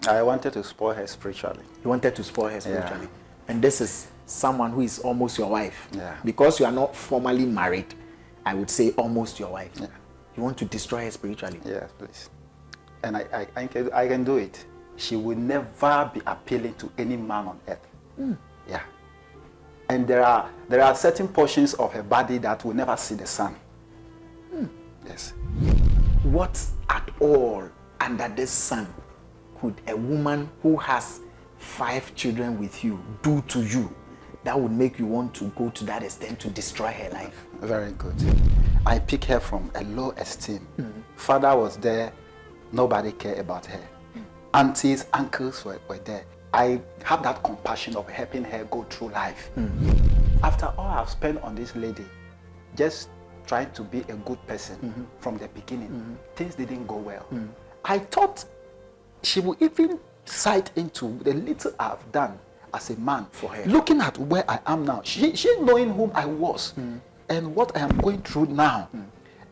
I wanted to spoil her spiritually. You wanted to spoil her spiritually. Yeah. And this is someone who is almost your wife. Yeah. Because you are not formally married, I would say almost your wife. Yeah. You want to destroy her spiritually. Yes, please. And I can do it. She will never be appealing to any man on earth. Yeah. And there are certain portions of her body that will never see the sun. Yes. What at all under this sun could a woman who has 5 children with you do to you that would make you want to go to that extent to destroy her life? Very good. I pick her from a low esteem. Father was there, nobody cared about her. Aunties, uncles were there. I have that compassion of helping her go through life. After all I've spent on this lady, just trying to be a good person from the beginning, things didn't go well. I thought she would even sight into the little I've done as a man for her. Looking at where I am now, she knowing whom I was and what I am going through now.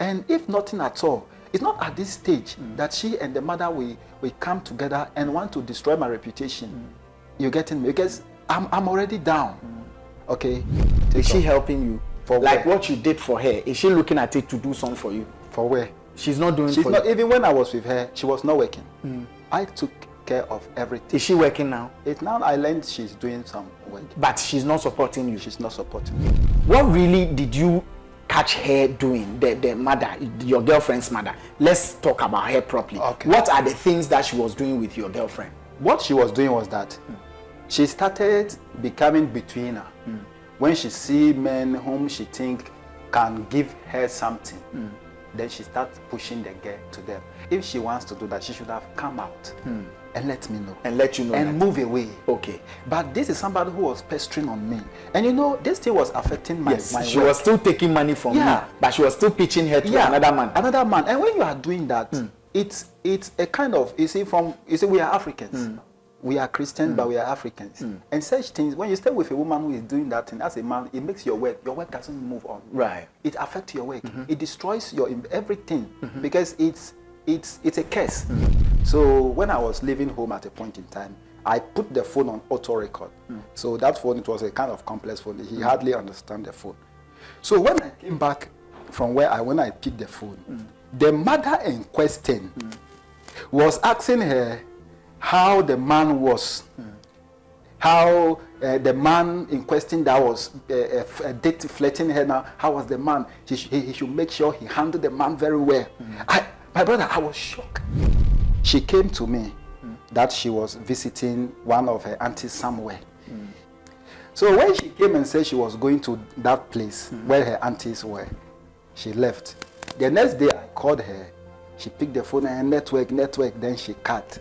And if nothing at all, it's not at this stage that she and the mother will come together and want to destroy my reputation. You're getting me? Because I'm already down. Okay? Is she helping you? For like where? What you did for her, is she looking at it to do something for you? For where? She's not doing She's for not, you. even when I was with her, she was not working. I took care of everything. Is she working now? Now I learned she's doing some work. But she's not supporting you? She's not supporting me. What really did you catch her doing, the mother, your girlfriend's mother? Let's talk about her properly. Okay. What are the things that she was doing with your girlfriend? What she was doing was that she started becoming between her. When she see men whom she think can give her something, then she starts pushing the girl to them. If she wants to do that, she should have come out and let me know. And let you know. And move away. Okay. But this is somebody who was pestering on me. And you know, this thing was affecting my she work. was still taking money from you, but she was still pitching her to another man. Another man. And when you are doing that, it's a kind of, you see, we are Africans. We are Christians, but we are Africans. And such things, when you stay with a woman who is doing that thing, as a man, it makes your work doesn't move on. Right. It affects your work. It destroys your everything because it's a curse. So when I was leaving home at a point in time, I put the phone on auto record. So that phone, it was a kind of complex phone. He hardly understand the phone. So when I came back from when I picked the phone, the mother in question was asking her how the man was, how the man in question that was flirting her now, how was the man? He should make sure he handled the man very well. My brother, I was shocked. She came to me that she was visiting one of her aunties somewhere. So when she came and said she was going to that place where her aunties were, she left. The next day I called her, she picked the phone and network, then she cut.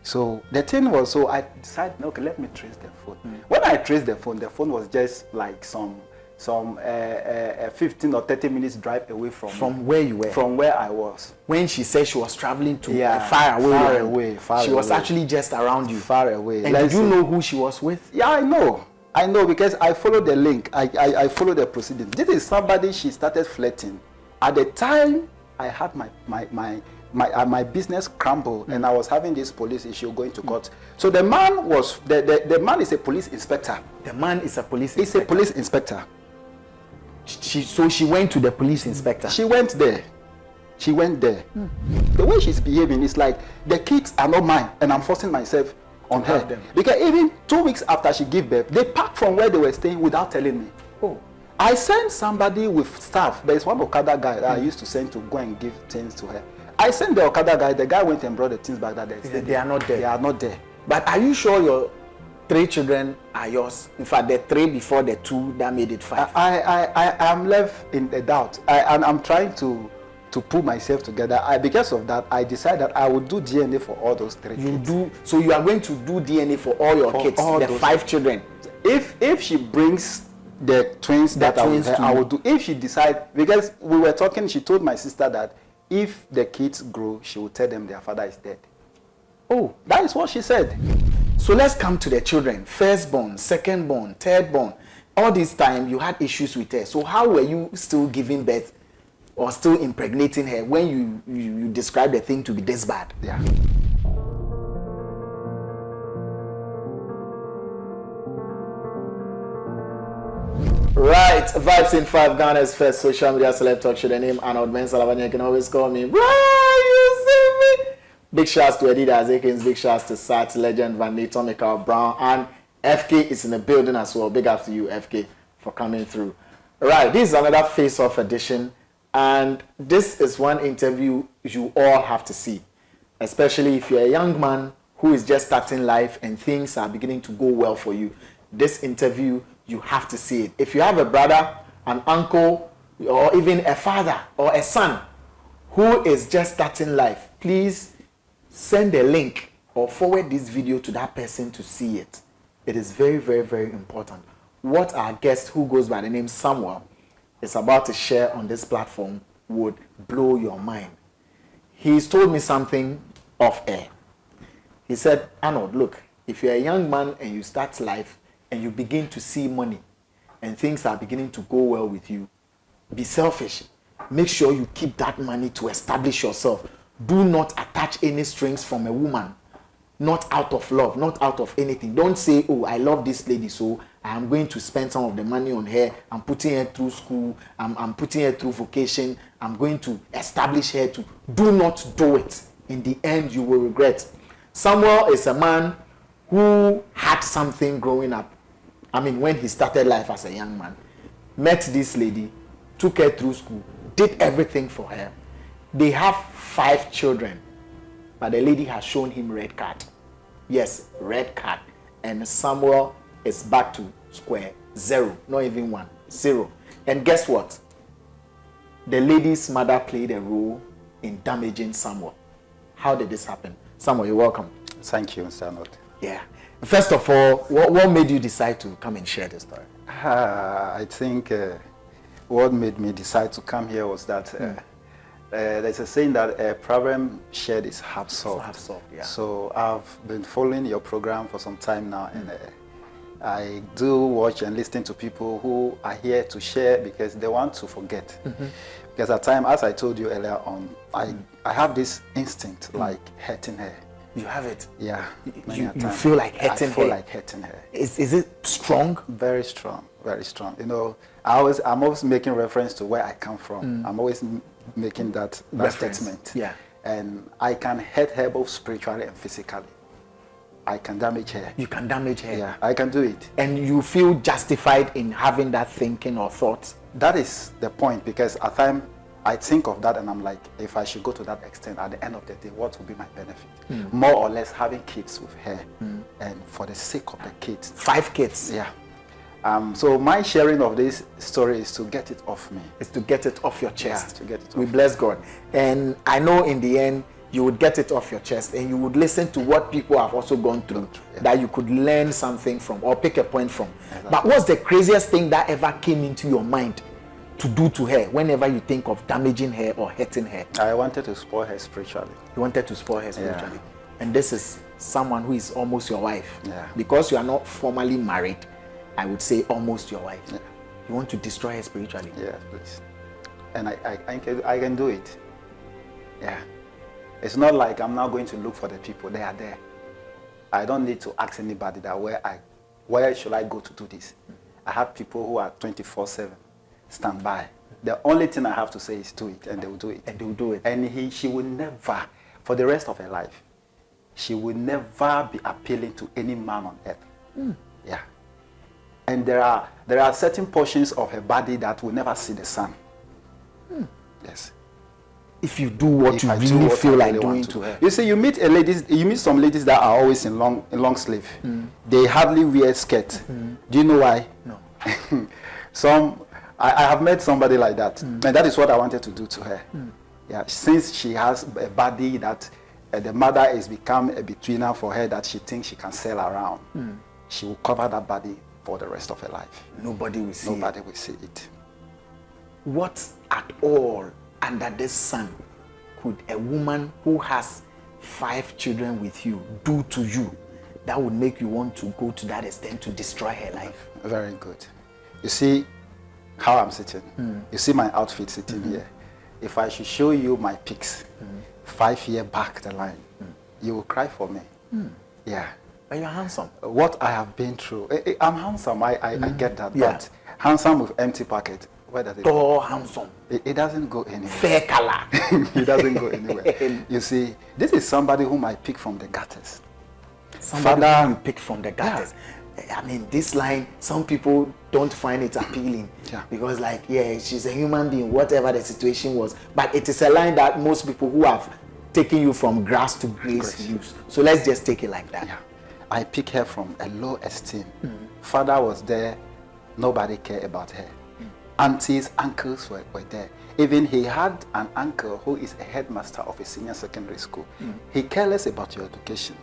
So the thing was, so I decided, okay, let me trace the phone. When I traced the phone was just like some 15 or 30 minutes drive away from where you were. From where I was. When she said she was traveling to far away. She was actually just around you. Far away. And did you know who she was with? Yeah, I know because I followed the link. I followed the proceedings. This is somebody she started flirting. At the time, I had my business crumbled and I was having this police issue going to court. So the man was, the man is a police inspector. The man is a police inspector. He's a police inspector. So she went to the police inspector. She went there. The way she's behaving is like the kids are not mine and I'm forcing myself on her. Them. Because even 2 weeks after she gave birth, they packed from where they were staying without telling me. Oh. I sent somebody with staff. There is one Okada guy that I used to send to go and give things to her. I sent the Okada guy. The guy went and brought the things back that they are not there. They are not there. But are you sure your 3 children are yours? In fact, the 3 before the 2 that made it 5. I am left in a doubt. And I'm trying to pull myself together. Because of that, I decided that I would do DNA for all those 3 kids. So you are going to do DNA for all your kids, the 5 children. If she brings the twins that I will do. If she decides, because we were talking, she told my sister that if the kids grow, she will tell them their father is dead. Oh, that is what she said. So let's come to the children. Firstborn, secondborn, thirdborn. All this time you had issues with her. So how were you still giving birth or still impregnating her when you described the thing to be this bad? Yeah. Right, Vibes in 5, Ghana's first social media celeb talk show. The name Arnold, Elavanyo. You can always call me, bro, you see me. Big shouts to Adidas Akins, big shouts to Sat, Legend, Van Nee, Michael Brown, and FK is in the building as well. Big up to you, FK, for coming through. Right, this is another face-off edition, and this is one interview you all have to see, especially if you're a young man who is just starting life and things are beginning to go well for you. This interview, you have to see it. If you have a brother, an uncle, or even a father or a son who is just starting life, please send a link or forward this video to that person to see it. It is very, very, very important. What our guest, who goes by the name Samuel, is about to share on this platform would blow your mind. He's told me something off air. He said, Arnold, look, if you're a young man and you start life and you begin to see money and things are beginning to go well with you, be selfish. Make sure you keep that money to establish yourself. Do not attach any strings from a woman, not out of love, not out of anything. Don't say, oh, I love this lady, so I'm going to spend some of the money on her. I'm putting her through school. I'm putting her through vocation. I'm going to establish her to. Do not do it. In the end, you will regret. Samuel is a man who had something growing up. I mean, when he started life as a young man, met this lady, took her through school, did everything for her. They have 5 children, but the lady has shown him red card. Yes, red card. And Samuel is back to square 0, not even 1, 0. And guess what? The lady's mother played a role in damaging Samuel. How did this happen? Samuel, you're welcome. Thank you, Mr. Arnold. Yeah. First of all, what made you decide to come and share this story? I think what made me decide to come here was that there's a saying that a problem shared is half solved. Half solved, yeah. So I've been following your program for some time now, and I do watch and listen to people who are here to share because they want to forget. Because at times, as I told you earlier on, I have this instinct like hurting her. You have it? Yeah. You feel like hurting her? I feel like hurting her. Is it strong? Very strong, very strong. You know, I'm always making reference to where I come from. I'm always making that statement. Yeah. And I can hurt her both spiritually and physically. I can damage her. You can damage her? Yeah, I can do it. And you feel justified in having that thinking or thought? That is the point, because at times I think of that and I'm like, if I should go to that extent, at the end of the day, what will be my benefit? More or less having kids with her, and for the sake of the kids. 5 kids? Yeah. So my sharing of this story is to get it off me. It's to get it off your chest. Yeah, to get it off. We bless God. And I know in the end, you would get it off your chest and you would listen to what people have also gone through, that you could learn something from or pick a point from. Exactly. But what's the craziest thing that ever came into your mind to do to her whenever you think of damaging her or hurting her? I wanted to spoil her spiritually. You wanted to spoil her spiritually. Yeah. And this is someone who is almost your wife. Yeah. Because you are not formally married, I would say almost your wife. Yeah. You want to destroy her spiritually. Yeah, please. And I can do it. Yeah. It's not like I'm now going to look for the people. They are there. I don't need to ask anybody that where should I go to do this? I have people who are 24/7 stand by. The only thing I have to say is do it, and they will do it. And they will do it. And she will never, for the rest of her life, she will never be appealing to any man on earth. Yeah. And there are certain portions of her body that will never see the sun. Yes. If you do what you really feel like doing to her. You see, you meet some ladies that are always in long sleeve. They hardly wear skirt. Do you know why? No. I have met somebody like that, and that is what I wanted to do to her. Yeah, since she has a body that the mother has become a betweener for her that she thinks she can sell around, she will cover that body for the rest of her life. Nobody will see it. What at all under this sun could a woman who has 5 children with you do to you that would make you want to go to that extent to destroy her life? Very good. You see how I'm sitting. You see my outfit sitting here. If I should show you my pics 5 years back the line, you will cry for me. Yeah. But you're handsome. What I have been through, I'm handsome, I get that. Yeah. But Handsome with empty pocket. Where does it go? Tall, handsome. It doesn't go anywhere. Fair color. It doesn't go anywhere. You see, this is somebody whom I pick from the gutters. Somebody Father- who you pick from the gutters. I mean, this line, some people don't find it appealing. Yeah. Because like, yeah, she's a human being, whatever the situation was. But it is a line that most people who have taken you from grass to grace use. So let's just take it like that. Yeah. I pick her from a low esteem. Father was there, nobody cared about her. Aunties, uncles were there. Even he had an uncle who is a headmaster of a senior secondary school. He careless about your education.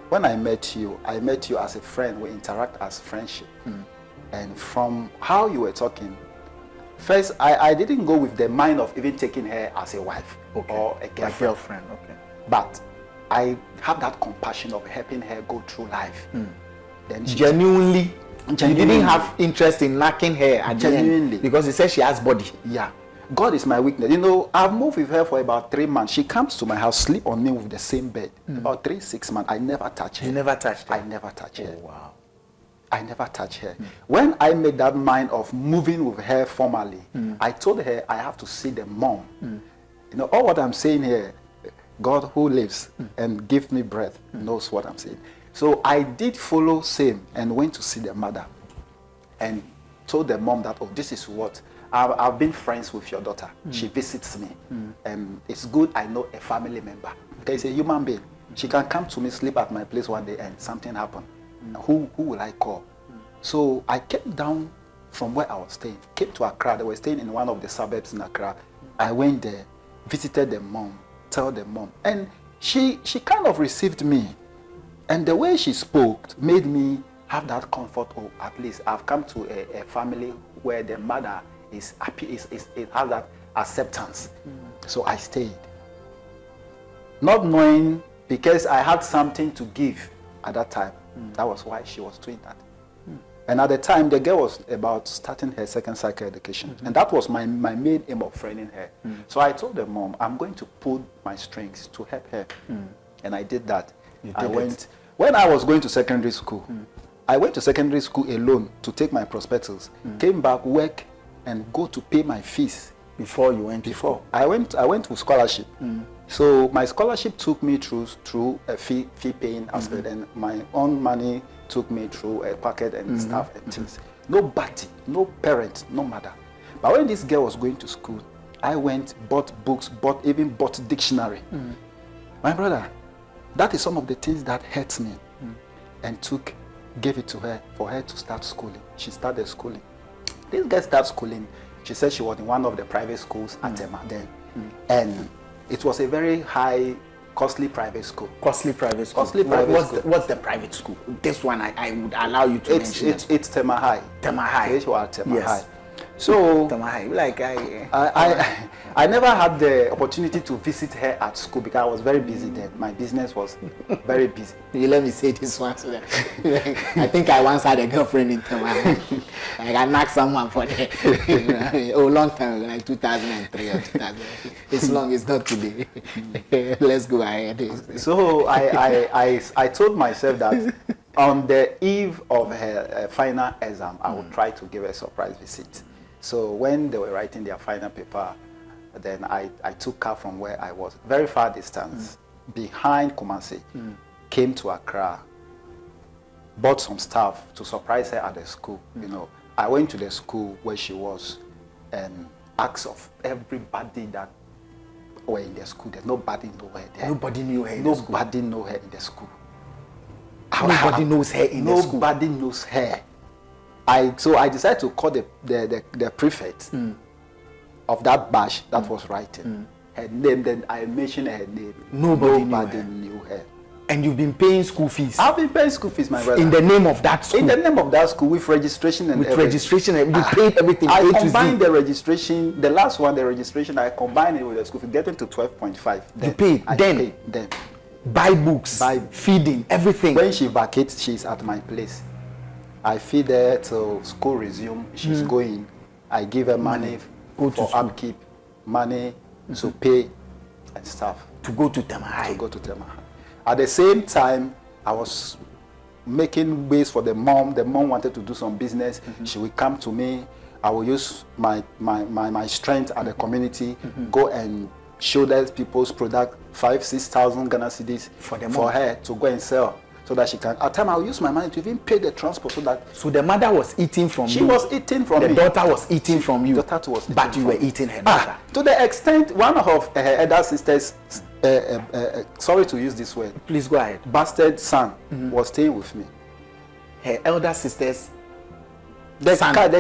When I met you as a friend. We interact as friendship. And from how you were talking, first, I didn't go with the mind of even taking her as a wife or a girlfriend. Okay. But I have that compassion of helping her go through life. Then she Genuinely, you Genuinely. didn't have interest in knocking her at the Genuinely. end because you said she has body. Yeah. God is my weakness. You know, I've moved with her for about 3 months. She comes to my house, sleep on me with the same bed. About 3-6 months, I never touch her. You never touched her? I never touch her. Oh, wow. I never touch her. When I made that mind of moving with her formally, I told her I have to see the mom. You know, all what I'm saying here, God who lives and gives me breath knows what I'm saying. So I did follow same and went to see the mother and told the mom that, oh, this is what, I've been friends with your daughter. She visits me. And it's good I know a family member. Because it's a human being. She can come to me, sleep at my place one day and something happened. Who will I call? So I came down from where I was staying, came to Accra. They were staying in one of the suburbs in Accra. I went there, visited the mom, told the mom. And she kind of received me. And the way she spoke made me have that comfort. Oh, at least I've come to a family where the mother is happy, it has that acceptance. So I stayed. Not knowing, because I had something to give at that time. That was why she was doing that. And at the time, the girl was about starting her second cycle education. And that was my main aim of training her. So I told the mom, I'm going to pull my strings to help her. And I did that. When I was going to secondary school, I went to secondary school alone to take my prospectus, came back, work, and go to pay my fees. Before you went? Before. I went with scholarship. So my scholarship took me through a fee paying aspect, and my own money took me through a packet and stuff and things. Nobody, no parent, no mother. But when this girl was going to school, I went, bought books, even bought dictionary. My brother, that is some of the things that hurt me, and gave it to her for her to start schooling. She started schooling. This girl started schooling. She said she was in one of the private schools at Tema then. And it was a very high, costly private school. Costly private school. Costly private school. What's the private school? This one I would allow you to mention. It's Tema High. Tema High. It's Tema Yes. High. So Tema High. Like I never had the opportunity to visit her at school because I was very busy then. My business was very busy. You let me say this one so that I think I once had a girlfriend in Tema High. Like I knocked someone for that. Oh, long time ago, like 2003 or 2000. It's long, it's not today. Let's go ahead. So I told myself that on the eve of her final exam, I would try to give her a surprise visit. So when they were writing their final paper, then I took her from where I was, very far distance, behind Kumasi, came to Accra, bought some stuff to surprise her at the school. You know, I went to the school where she was and asked of everybody that were in the school. There's nobody knew her there. Nobody knew her in the school. Nobody knew her in the school. Nobody knows her in the school. Nobody knows her. So I decided to call the prefect of that batch that was writing her name. Then I mentioned her name. Nobody knew her. And you've been paying school fees? I've been paying school fees, my brother. In the name of that school? In the name of that school, with registration and with everything. Registration, you paid everything. I combined the registration, the last one, the registration, I combined it with the school fee, getting to 12.5. You paid? Then. Buy books, feeding, everything. When she vacates, she's at my place. I feed her till school resume. She's going. I give her money for upkeep, money to pay and stuff. To go to Tema High. To go to Tema High. At the same time, I was making ways for the mom. The mom wanted to do some business. She would come to me. I will use my strength at the community, go and show those people's product 5,000-6,000 Ghana cedis for her to go and sell, so that she can. At time, I will use my money to even pay the transport, so that. So the mother was eating from you. She was eating from me. The daughter was eating from you. The daughter was eating but you were me. eating her daughter. To the extent, one of her elder sisters, sorry to use this word. Please go ahead. Bastard son was staying with me. Her elder sisters. The child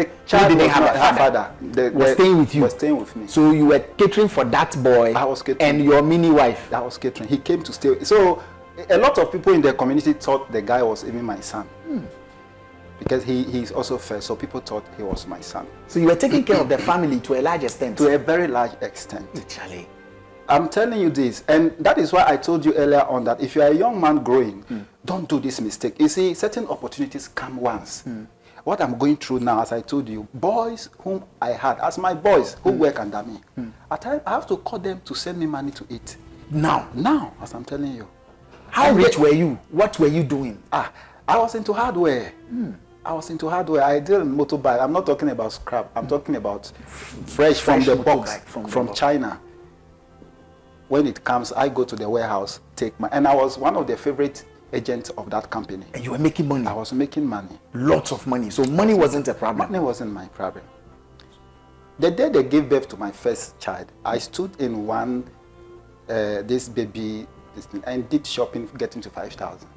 didn't have a father. Was staying with you. Was staying with me. So you were catering for that boy. I was catering. And your mini wife. I was catering. He came to stay. So a lot of people in the community thought the guy was even my son. Because he's also fair, so people thought he was my son. So you were taking care of the family to a large extent. To a very large extent. Literally. I'm telling you this, and that is why I told you earlier on that if you are a young man growing, don't do this mistake. You see, certain opportunities come once. What I'm going through now, as I told you, boys whom I had as my boys who work under me, at times I have to call them to send me money to eat. Now, as I'm telling you. How rich were you? What were you doing? I was into hardware. I was into hardware. I deal in motorbike. I'm not talking about scrap. I'm talking about fresh from the box, from China. When it comes, I go to the warehouse, and I was one of the favorite agents of that company. And you were making money? I was making money. Lots of money. So money wasn't a problem? Money wasn't my problem. The day they gave birth to my first child, I stood in this baby, and did shopping getting to 5,000.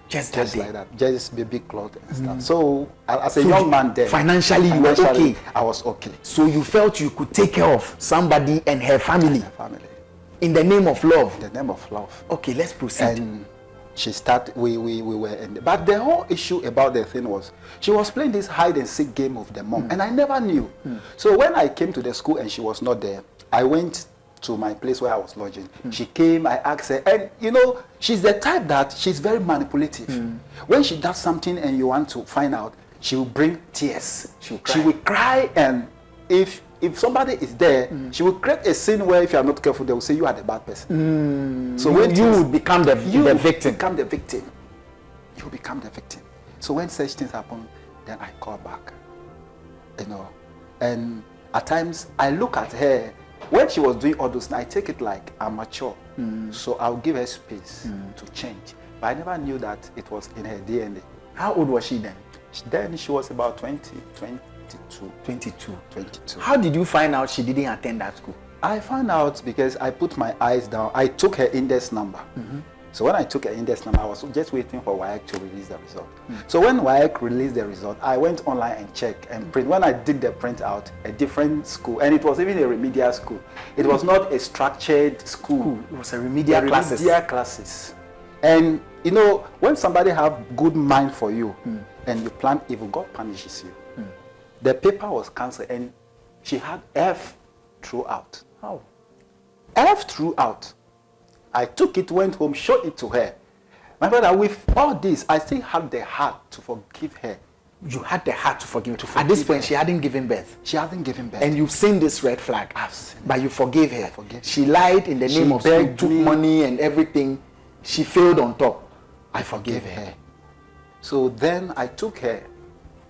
Just like that. Just baby clothes and stuff. So as a young man there, financially you were okay. I was okay. So you felt you could take care of somebody and her family. In the name of love. In the name of love. Okay, let's proceed. And she started. We were in. But the whole issue about the thing was she was playing this hide and seek game with the mom, and I never knew. So when I came to the school and she was not there, I went to my place where I was lodging. She came, I asked her, and you know, she's the type that she's very manipulative. When she does something and you want to find out, she will bring tears. She will cry, and if somebody is there, she will create a scene where if you are not careful, they will say you are the bad person. So when you would become the victim. You become the victim. So when such things happen, then I call back. You know, and at times I look at her. When she was doing all those, I take it like I'm mature. So I'll give her space to change. But I never knew that it was in her DNA. How old was she then? Then she was about 22. How did you find out she didn't attend that school? I found out because I put my eyes down. I took her index number. So when I took her index number, I was just waiting for WAEC to release the result. So when WAEC released the result, I went online and checked and print. When I did the print out, a different school, and it was even a remedial school. It was not a structured school. It was a remedial classes. And you know, when somebody have good mind for you and you plan evil, God punishes you. The paper was cancelled and she had F throughout. How? F throughout. I took it, went home, showed it to her. My brother, with all this, I still had the heart to forgive her. You had the heart to forgive her. At this point, she hadn't given birth. She hadn't given birth. And you've seen this red flag. I've seen it. But you forgave her. She lied in the name of school, took money and everything. She failed on top. I forgave her. So then I took her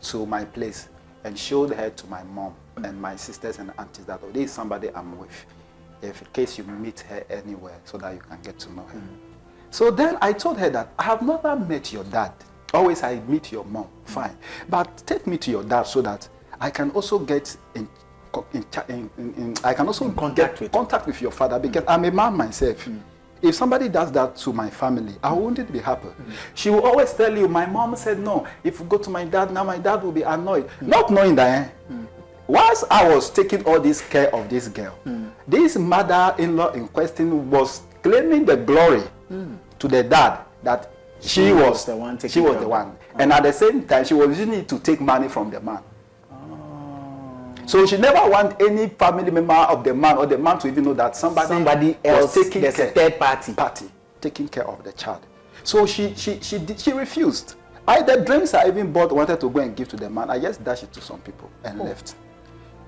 to my place and showed her to my mom and my sisters and aunties that, oh, this is somebody I'm with. If in case you meet her anywhere, so that you can get to know her. So then I told her that I have never met your dad. Always I meet your mom, fine. But take me to your dad so that I can also get contact with your father, because I'm a man myself. If somebody does that to my family, I wouldn't be happy. She will always tell you, my mom said no. If you go to my dad now, my dad will be annoyed. Not knowing that. Whilst I was taking all this care of this girl, this mother-in-law in question was claiming the glory to the dad that she was the one. And at the same time, she was using it to take money from the man. So she never want any family member of the man or the man to even know that somebody else was taking there's a third party taking care of the child. So she refused. The drinks I even wanted to go and give to the man, I just dashed it to some people and left.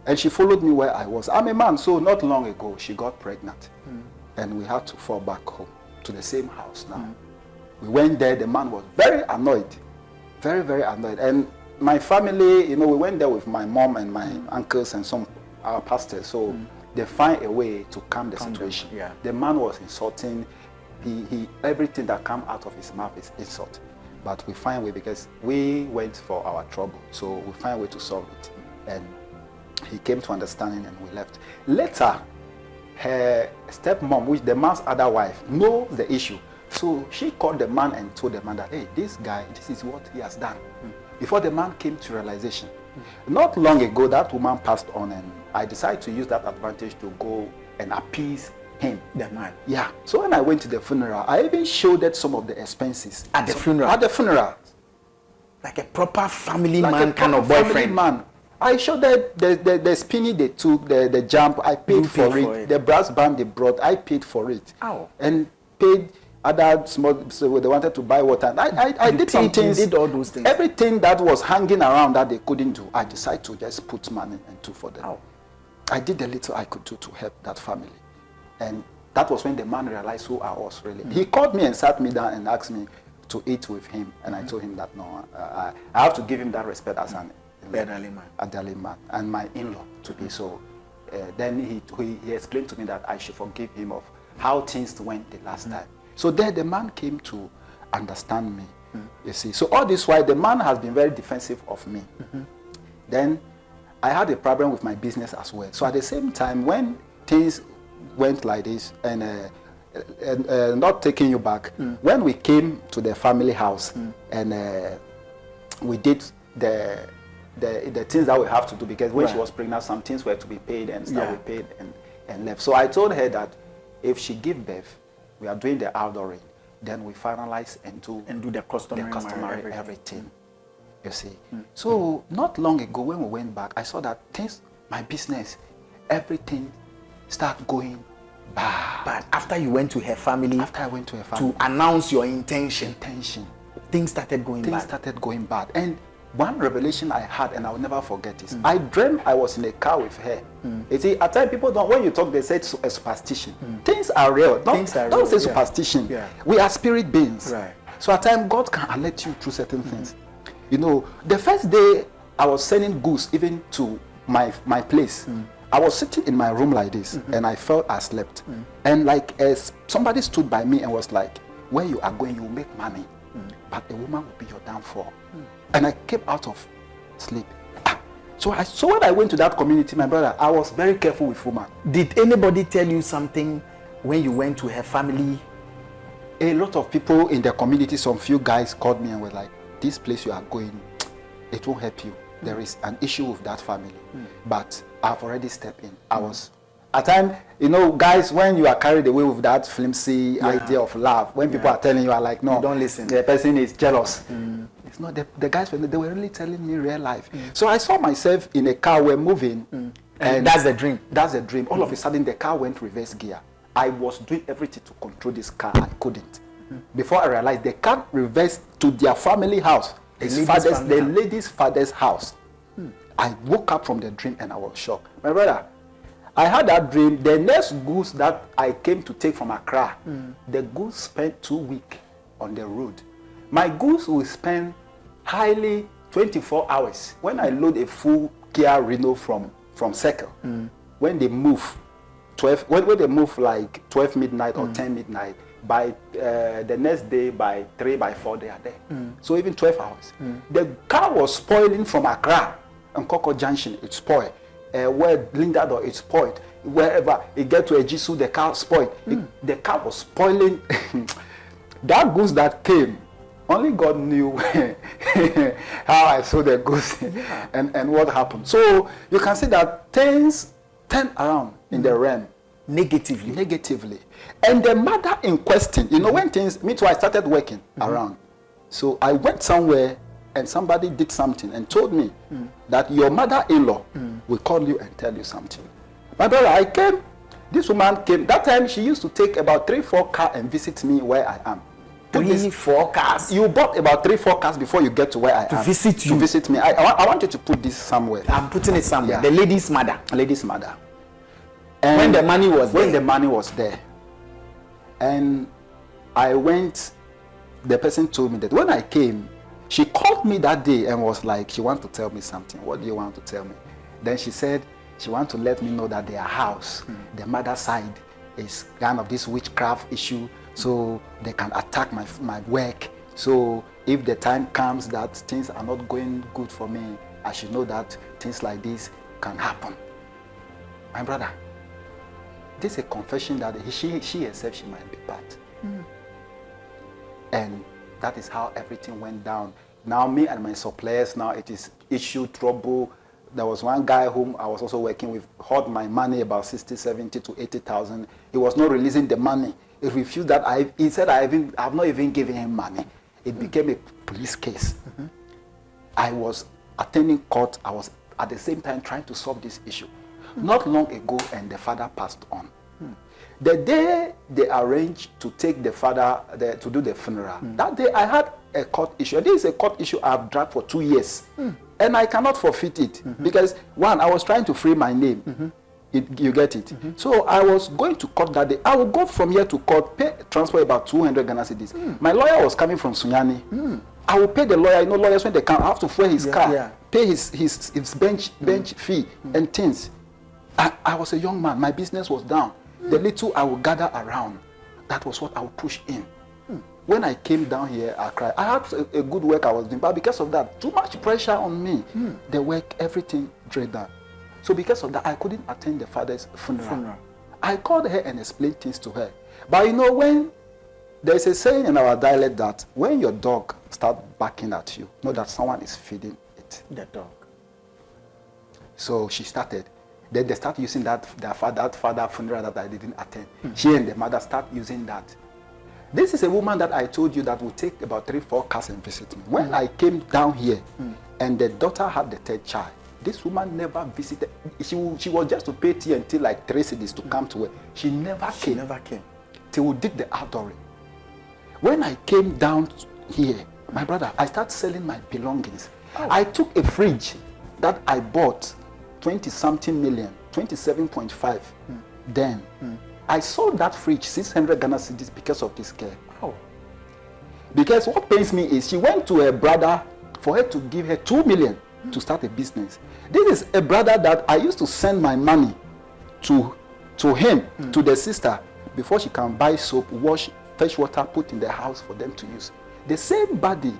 And she followed me where I was. I'm a man, so not long ago she got pregnant, and we had to fall back home to the same house now. We went there. The man was very annoyed, very, very annoyed. And my family, you know, we went there with my mom and my uncles and some our pastors. So they find a way to calm the situation. Yeah. The man was insulting. He everything that came out of his mouth is insult. But we find a way because we went for our trouble. So we find a way to solve it. And he came to understanding and we left. Later, her stepmom, which the man's other wife, knows the issue. So she called the man and told the man that, hey, this guy, this is what he has done. Before the man came to realization. Not long ago, that woman passed on and I decided to use that advantage to go and appease him. The man. Yeah. So when I went to the funeral, I even showed some of the expenses. At the funeral? At the funeral. Like a proper family Like man a kind of family boyfriend. man. I showed that the spinny they took, the jump, I paid for it. The brass band they brought, I paid for it. Ow. And paid other small, so they wanted to buy water. I did some things. You did all those things. Everything that was hanging around that they couldn't do, I decided to just put money and do for them. Ow. I did the little I could do to help that family. And that was when the man realized who I was really. He called me and sat me down and asked me to eat with him. And I told him that, no, I have to give him that respect as an elderly man and my in-law to be. So then he explained to me that I should forgive him of how things went the last time. So there the man came to understand me, you see. So all this while, the man has been very defensive of me. Then I had a problem with my business as well. So at the same time, when things went like this, and not taking you back, when we came to the family house and we did the things that we have to do, because when she was pregnant, some things were to be paid and stuff we paid and left. So I told her that if she give birth, we are doing the outdooring, then we finalize and do the customary everything. You see. So not long ago when we went back, I saw that things, my business, everything start going bad. But after you went to her family, to announce your intention, things started going bad. And one revelation I had, and I will never forget this. I dreamt I was in a car with her. You see, at times people don't, when you talk, they say it's a superstition. Things are real. Don't say superstition. We are spirit beings. Right. So at times God can alert you through certain things. You know, the first day I was sending goods even to my place. I was sitting in my room like this, and I felt I slept. And like as somebody stood by me and was like, where you are going, you will make money. But a woman will be your downfall. And I came out of sleep. So when I went to that community, my brother, I was very careful with women. Did anybody tell you something when you went to her family? A lot of people in the community, some few guys called me and were like, this place you are going, it won't help you. There is an issue with that family. But I've already stepped in. I was, at times, you know, guys, when you are carried away with that flimsy idea of love, when people are telling you, are like, no, don't listen. The person is jealous. It's not the guys, they were really telling me real life. So I saw myself in a car, we're moving. And that's the dream. That's a dream. All of a sudden, the car went reverse gear. I was doing everything to control this car. I couldn't. Before I realized, the car reversed to their family house. The lady's father's house. I woke up from the dream and I was shocked. My brother, I had that dream. The next goose that I came to take from Accra, the goose spent 2 weeks on the road. My goose will spend highly 24 hours. When I load a full Kia Reno from Circle, when they move, when they move like 12 midnight or 10 midnight, by the next day, by 3, by 4, they are there. So even 12 hours. The car was spoiling from Accra and Koko Junction, it spoiled. Where Lindado, it spoiled. Wherever it get to Ejisu, the car spoiled. The car was spoiling. That goose that came, only God knew how I saw the goose and what happened. So you can see that things turn around in the realm. Negatively. And the mother in question, you know, when things, me too, I started working around. So I went somewhere and somebody did something and told me that your mother-in-law will call you and tell you something. My brother, I came, this woman came, that time she used to take about 3-4 cars and visit me where I am. 3-4 cars? You bought about 3-4 cars before you get to where I am. To visit you? To visit me. I want you to put this somewhere. I'm putting it somewhere. Yeah. The lady's mother. Lady's mother. And when the money was there. When the money was there. And I went, the person told me that when I came, She called me that day and was like, she wanted to tell me something. What do you want to tell me? Then she said she wanted to let me know that their house, the mother's side, is kind of this witchcraft issue, so they can attack my work. So if the time comes that things are not going good for me, I should know that things like this can happen. My brother, this is a confession that she herself, she might be part. And that is how everything went down. Now me and my suppliers, now it is issue, trouble. There was one guy whom I was also working with, hoard my money about 60, 70 to 80,000. He was not releasing the money. He refused that. He said I've not even given him money. It became a police case. I was attending court. I was at the same time trying to solve this issue. Not long ago, and the father passed on. The day they arranged to take the father to do the funeral, that day I had a court issue. And this is a court issue I've dragged for 2 years. And I cannot forfeit it because, one, I was trying to free my name. You get it? So I was going to court that day. I will go from here to court, pay transfer about 200 Ghana cedis. My lawyer was coming from Sunyani. I will pay the lawyer. You know, lawyers, when they come, I have to fuel his car, pay his bench fee and things. I was a young man. My business was down. The little I would gather around, that was what I would push in. When I came down here, I cried. I had a good work I was doing, but because of that, too much pressure on me. The work, everything dragged down. So because of that, I couldn't attend the father's funeral. I called her and explained things to her. But you know, when there's a saying in our dialect that when your dog starts barking at you, know that someone is feeding it. The dog. So she started. Then they start using that father funeral that I didn't attend. She and the mother start using that. This is a woman that I told you that would take about 3-4 cars and visit me. When I came down here and the daughter had the 3rd child, this woman never visited. She was just to pay TNT like 3 cedis to come to her. She never came. Till we did the outdooring. When I came down here, my brother, I started selling my belongings. I took a fridge that I bought 20-something million, 27.5. Then I sold that fridge 600 Ghana cedis because of this girl. Because what pains me is she went to her brother for her to give her 2 million to start a business. This is a brother that I used to send my money to him, to the sister, before she can buy soap, wash, fetch water, put in the house for them to use. The same body,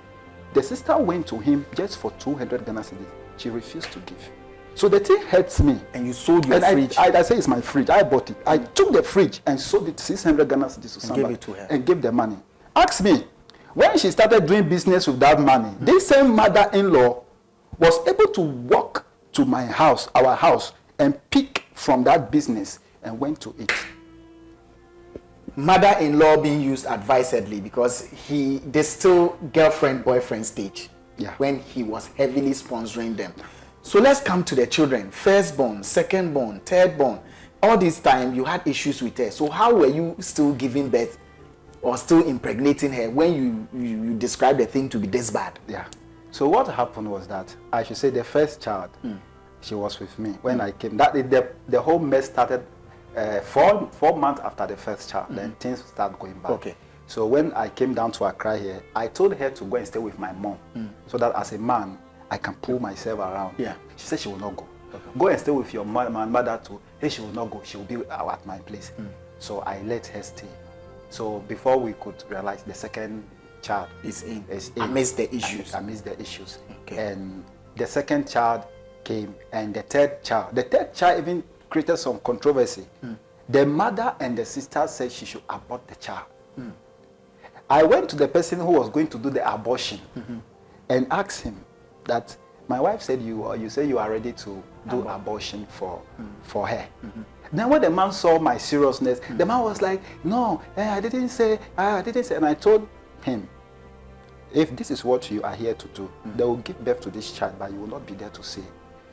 the sister went to him just for 200 Ghana cedis. She refused to give. So the thing hurts me. And you sold your fridge? I say it's my fridge. I bought it. I took the fridge and sold it 600 Ghana cedis to somebody. Gave it to her. And gave the money. Ask me, when she started doing business with that money, this same mother-in-law was able to walk to my house, our house, and pick from that business and went to it. Mother-in-law being used advisedly because there's still girlfriend-boyfriend stage when he was heavily sponsoring them. So let's come to the children. Firstborn, secondborn, thirdborn. All this time you had issues with her. So how were you still giving birth or still impregnating her when you described the thing to be this bad? Yeah. So what happened was that, I should say the first child, she was with me when I came. The whole mess started 4 months after the first child. Then things started going back. Okay. So when I came down to Accra here, I told her to go and stay with my mom, so that as a man, I can pull myself around. Yeah. She said she will not go. Go and stay with your mother too. Hey, she will not go. She will be at my place. So I let her stay. So before we could realize, the second child is in. Amidst the issues. Amidst the issues. Okay. And the second child came, and the third child even created some controversy. The mother and the sister said she should abort the child. I went to the person who was going to do the abortion and asked him that, my wife said you say you are ready to do abortion for her. Then when the man saw my seriousness, the man was like, no, I didn't say. And I told him, if this is what you are here to do, they will give birth to this child, but you will not be there to see.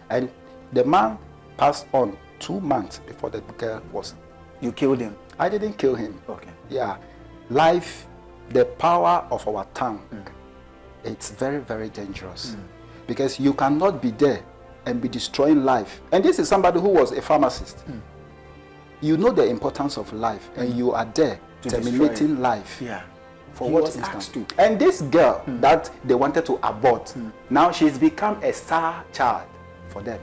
And the man passed on 2 months before the girl was. You killed him? I didn't kill him. Okay. Yeah. Life, the power of our tongue, it's very, very dangerous. Because you cannot be there and be destroying life. And this is somebody who was a pharmacist. You know the importance of life, and you are there terminating life For He what was instance? asked to. And this girl that they wanted to abort, now she's become a star child for them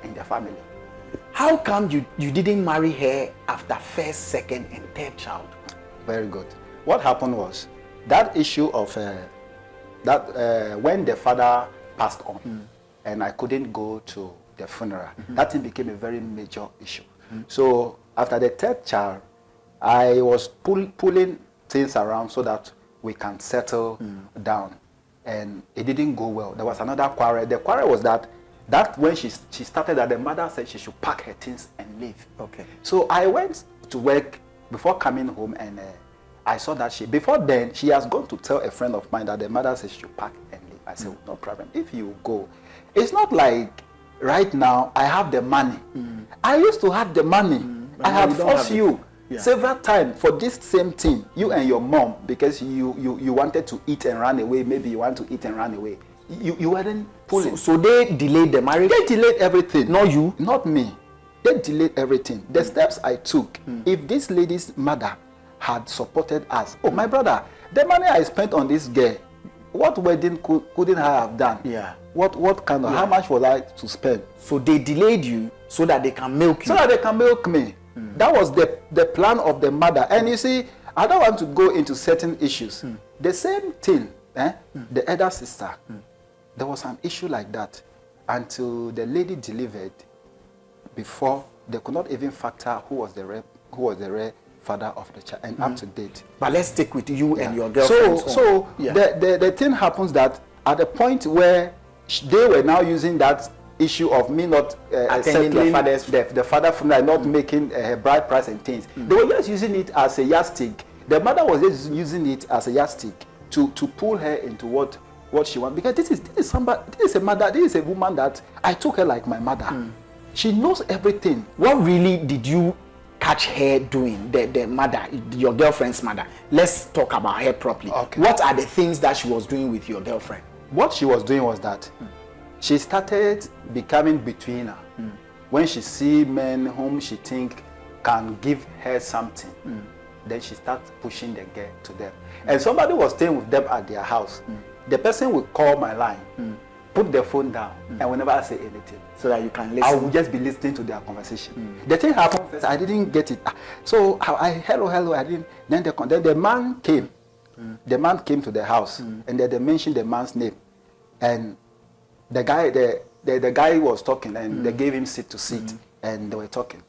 in their family. How come you didn't marry her after first, second, and third child? Very good. What happened was that issue of when the father passed on, and I couldn't go to the funeral. That thing became a very major issue. So after the third child, I was pulling things around so that we can settle down, and it didn't go well. There was another quarrel. The quarrel was that when she started, that the mother said she should pack her things and leave. Okay. So I went to work before coming home, and I saw that before then she has gone to tell a friend of mine that the mother says she should pack and leave. I said, no problem. If you go, it's not like right now I have the money. I used to have the money. I have forced you several times for this same thing, you and your mom, because you wanted to eat and run away. Maybe you want to eat and run away. You weren't pulling. So they delayed the marriage? They delayed everything. Not you? Not me. They delayed everything. The steps I took, if this lady's mother had supported us, oh my brother, the money I spent on this girl, what wedding couldn't I have done? Yeah. What kind of, how much was I to spend? So they delayed you so that they can milk you? So that they can milk me. That was the plan of the mother. And you see, I don't want to go into certain issues. The same thing, the elder sister, there was an issue like that until the lady delivered. Before, they could not even factor who was the real father of the child, and up to date. But let's stick with you and your girlfriend. So the thing happens that at the point where they were now using that issue of me not attending the father funeral, not making a bride price and things, they were just using it as a yardstick. The mother was just using it as a yardstick to pull her into what she wants, because this is a mother, this is a woman that I took her like my mother. She knows everything. What really did you catch her doing, the mother, your girlfriend's mother? Let's talk about her properly. Okay. What are the things that she was doing with your girlfriend? What she was doing was that she started becoming betweener. When she see men whom she think can give her something, then she starts pushing the girl to them. And somebody was staying with them at their house. The person will call my line, put the phone down, and whenever I say anything, so that you can listen. I will just be listening to their conversation. The thing happened first, I didn't get it. So I hello, I didn't. Then the man came. The man came to the house, and then they mentioned the man's name, and the guy was talking, and they gave him seat to sit, and they were talking.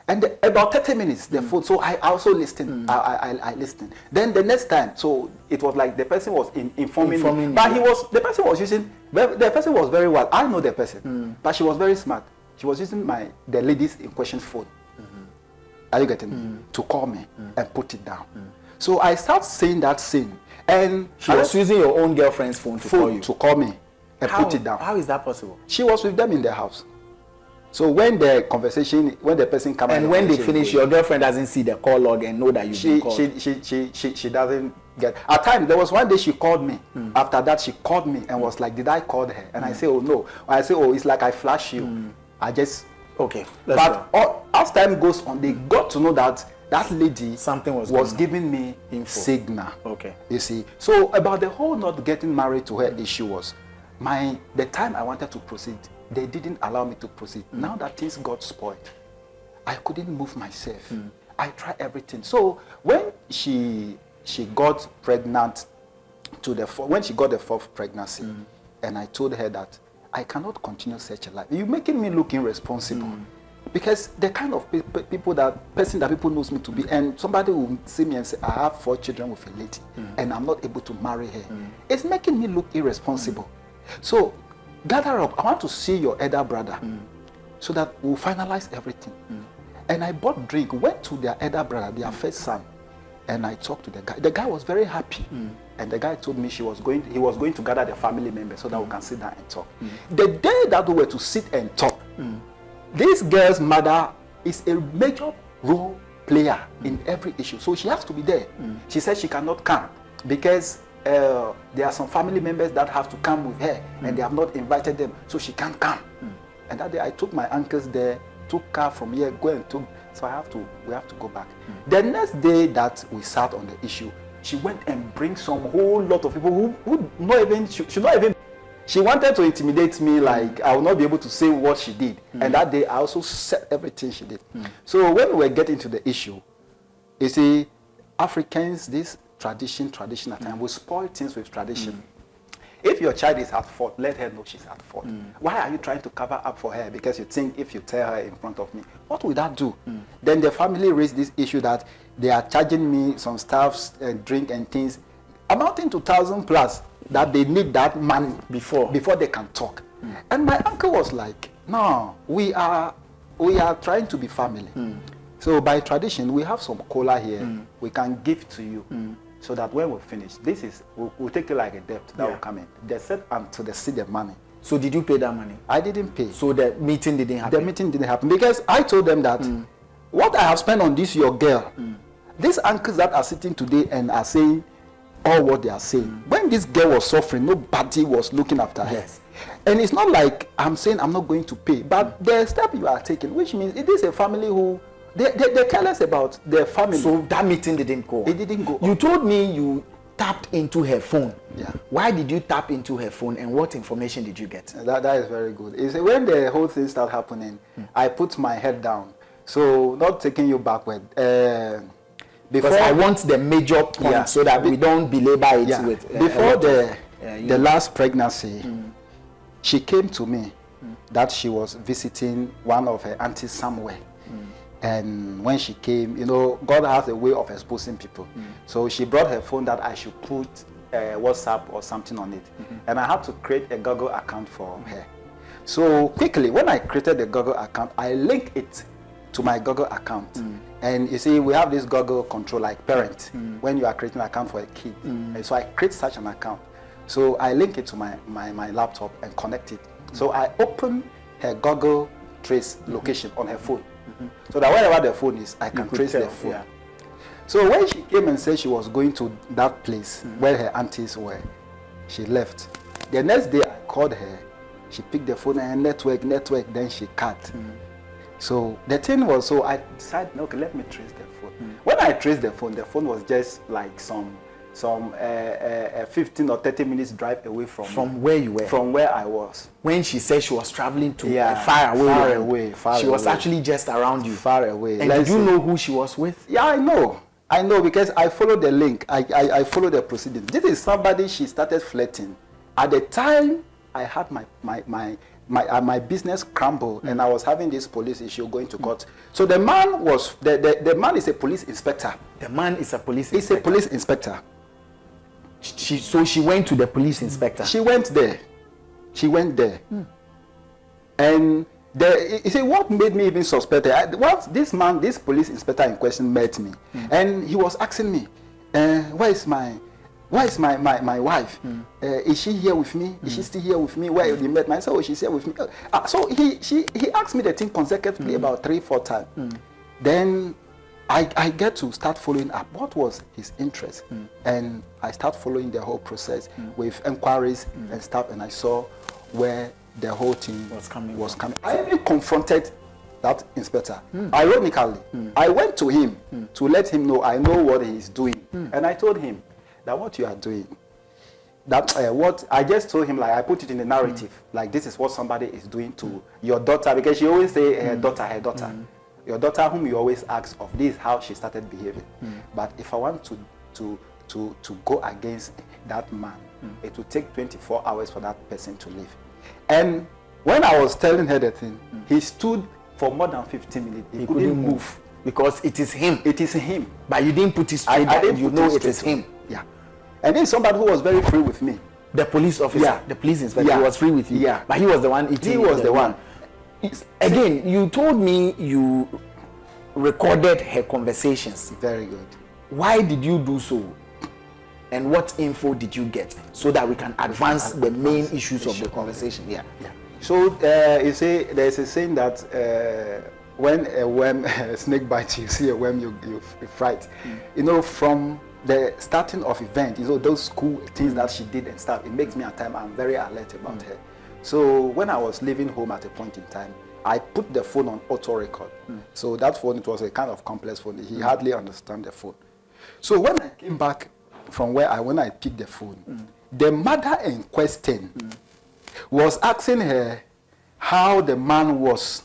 And about 30 minutes, the phone. So I also listened. I listened. Then the next time, so it was like the person was informing me. But the person was very well. I know the person, but she was very smart. She was using the lady's in question phone. Are you getting me? To call me and put it down. So I start saying that scene, and she was using your own girlfriend's phone to call me and put it down. How is that possible? She was with them in the house. So when the person comes and when they finish, your girlfriend doesn't see the call log and know that you've been called. She doesn't get. At times there was one day she called me. After that she called me and was like, "Did I call her?" And I say, "Oh no." I say, "Oh, it's like I flash you." I just okay. As time goes on, they got to know that lady something was giving me signal. Okay. You see. So about the whole not getting married to her issue was the time I wanted to proceed. They didn't allow me to proceed. Now that things got spoiled, I couldn't move myself. I tried everything. So when she got pregnant when she got the fourth pregnancy, and I told her that I cannot continue such a life. You're making me look irresponsible. Because the kind of person that people knows me to be, and somebody will see me and say, I have 4 children with a lady, and I'm not able to marry her. It's making me look irresponsible. So gather up, I want to see your elder brother, so that we'll finalize everything. And I bought drink, went to their elder brother, their first son, and I talked to the guy. The guy was very happy. And the guy told me he was going to gather the family members so that we can sit down and talk. The day that we were to sit and talk, this girl's mother is a major role player in every issue. So she has to be there. She said she cannot come because there are some family members that have to come with her, and they have not invited them, so she can't come. And that day I took my uncles there, took car from here, so we have to go back. The next day that we sat on the issue, she went and bring some whole lot of people who not even should not even. She wanted to intimidate me, like I will not be able to say what she did. And that day I also said everything she did. So when we were getting to the issue, you see, Africans, this tradition at times, we spoil things with tradition. If your child is at fault, let her know she's at fault. Why are you trying to cover up for her? Because you think if you tell her in front of me, what will that do? Then the family raised this issue that they are charging me some stuff and drink and things amounting to 1,000 plus, that they need that money before they can talk. And my uncle was like, no, we are trying to be family. So by tradition, we have some cola here we can give to you. So that when we finish, we'll take it like a debt that will come in. They said until they see the money. So did you pay that money? I didn't pay. So the meeting didn't happen? The meeting didn't happen because I told them that what I have spent on this, your girl, these uncles that are sitting today and are saying all what they are saying. When this girl was suffering, nobody was looking after her. Yes. And it's not like I'm saying I'm not going to pay, but the step you are taking, which means it is a family who they're careless about their family. So that meeting didn't go on. It didn't go on. You told me you tapped into her phone. Yeah. Why did you tap into her phone and what information did you get? That is very good. It's when the whole thing started happening, I put my head down. So not taking you backward. Because I want the major point so that we don't belabor it with... Before the last pregnancy, she came to me that she was visiting one of her aunties somewhere. And when she came, you know, God has a way of exposing people. So she brought her phone that I should put WhatsApp or something on it. And I had to create a Google account for her. So quickly, when I created the Google account, I linked it to my Google account. And you see, we have this Google control like parent when you are creating an account for a kid. And so I create such an account. So I link it to my laptop and connect it. So I open her Google Trace location on her phone. So that wherever the phone is, I can trace the phone. Yeah. So when she came and said she was going to that place where her aunties were, she left. The next day I called her, she picked the phone and network, then she cut. So the thing was, so I decided, okay, let me trace the phone. When I traced the phone was just like some 15 or 30 minutes drive away from where you were, from where I was. When she said she was traveling to far away, she was actually just around you, far away. And did you know who she was with? Yeah, I know because I followed the link. I followed the proceedings. This is somebody she started flirting. At the time, I had my business crumble, and I was having this police issue going to court. So the man was the man is a police inspector. The man is a police inspector. He's a police inspector. So she went to the police inspector. She went there. And you see what made me even suspect her? Once this police inspector in question met me, and he was asking me, where is my wife? Is she here with me? Is she still here with me? Where you met me? I said, oh, she's here with me. So he asked me the thing consecutively about 3-4 times. Then I get to start following up. What was his interest? And I start following the whole process with inquiries and stuff, and I saw where the whole thing was coming. I even confronted that inspector. Ironically, I went to him to let him know I know what he's doing. And I told him that what you are doing, that what I just told him, like I put it in the narrative, like this is what somebody is doing to your daughter, because she always say her daughter. Your daughter whom you always ask of, this is how she started behaving. But if I want to go against that man, it will take 24 hours for that person to leave. And when I was telling her the thing, he stood for more than 15 minutes. He couldn't move. Because it is him. It is him. But you didn't put it straight. I didn't you know it is him. Yeah. And then somebody who was very free with me. The police officer, the police inspector was free with you. Yeah. But he was the one eating. He was the one. Again, you told me you recorded her conversations. Very good. Why did you do so? And what info did you get so that we can advance the main issues of the conversation? Yeah. So you see, there's a saying that when a worm, a snake bites you, see a worm, you fright. You know, from the starting of event, you know, those cool things that she did and stuff, it makes me at times, I'm very alert about her. So when I was leaving home at a point in time, I put the phone on auto record. So that phone, it was a kind of complex phone. He hardly understand the phone. So when I came back from when I picked the phone, the mother in question was asking her how the man was,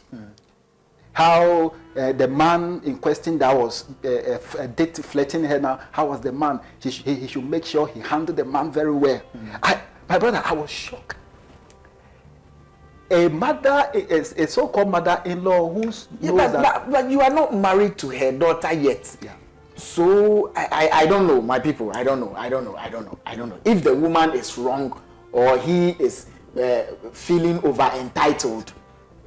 how the man in question that was a date flirting her now, how was the man? He should make sure he handled the man very well. My brother, I was shocked. A mother, a so-called mother-in-law who's but you are not married to her daughter yet. Yeah. So I don't know, my people. I don't know. If the woman is wrong or he is feeling over entitled,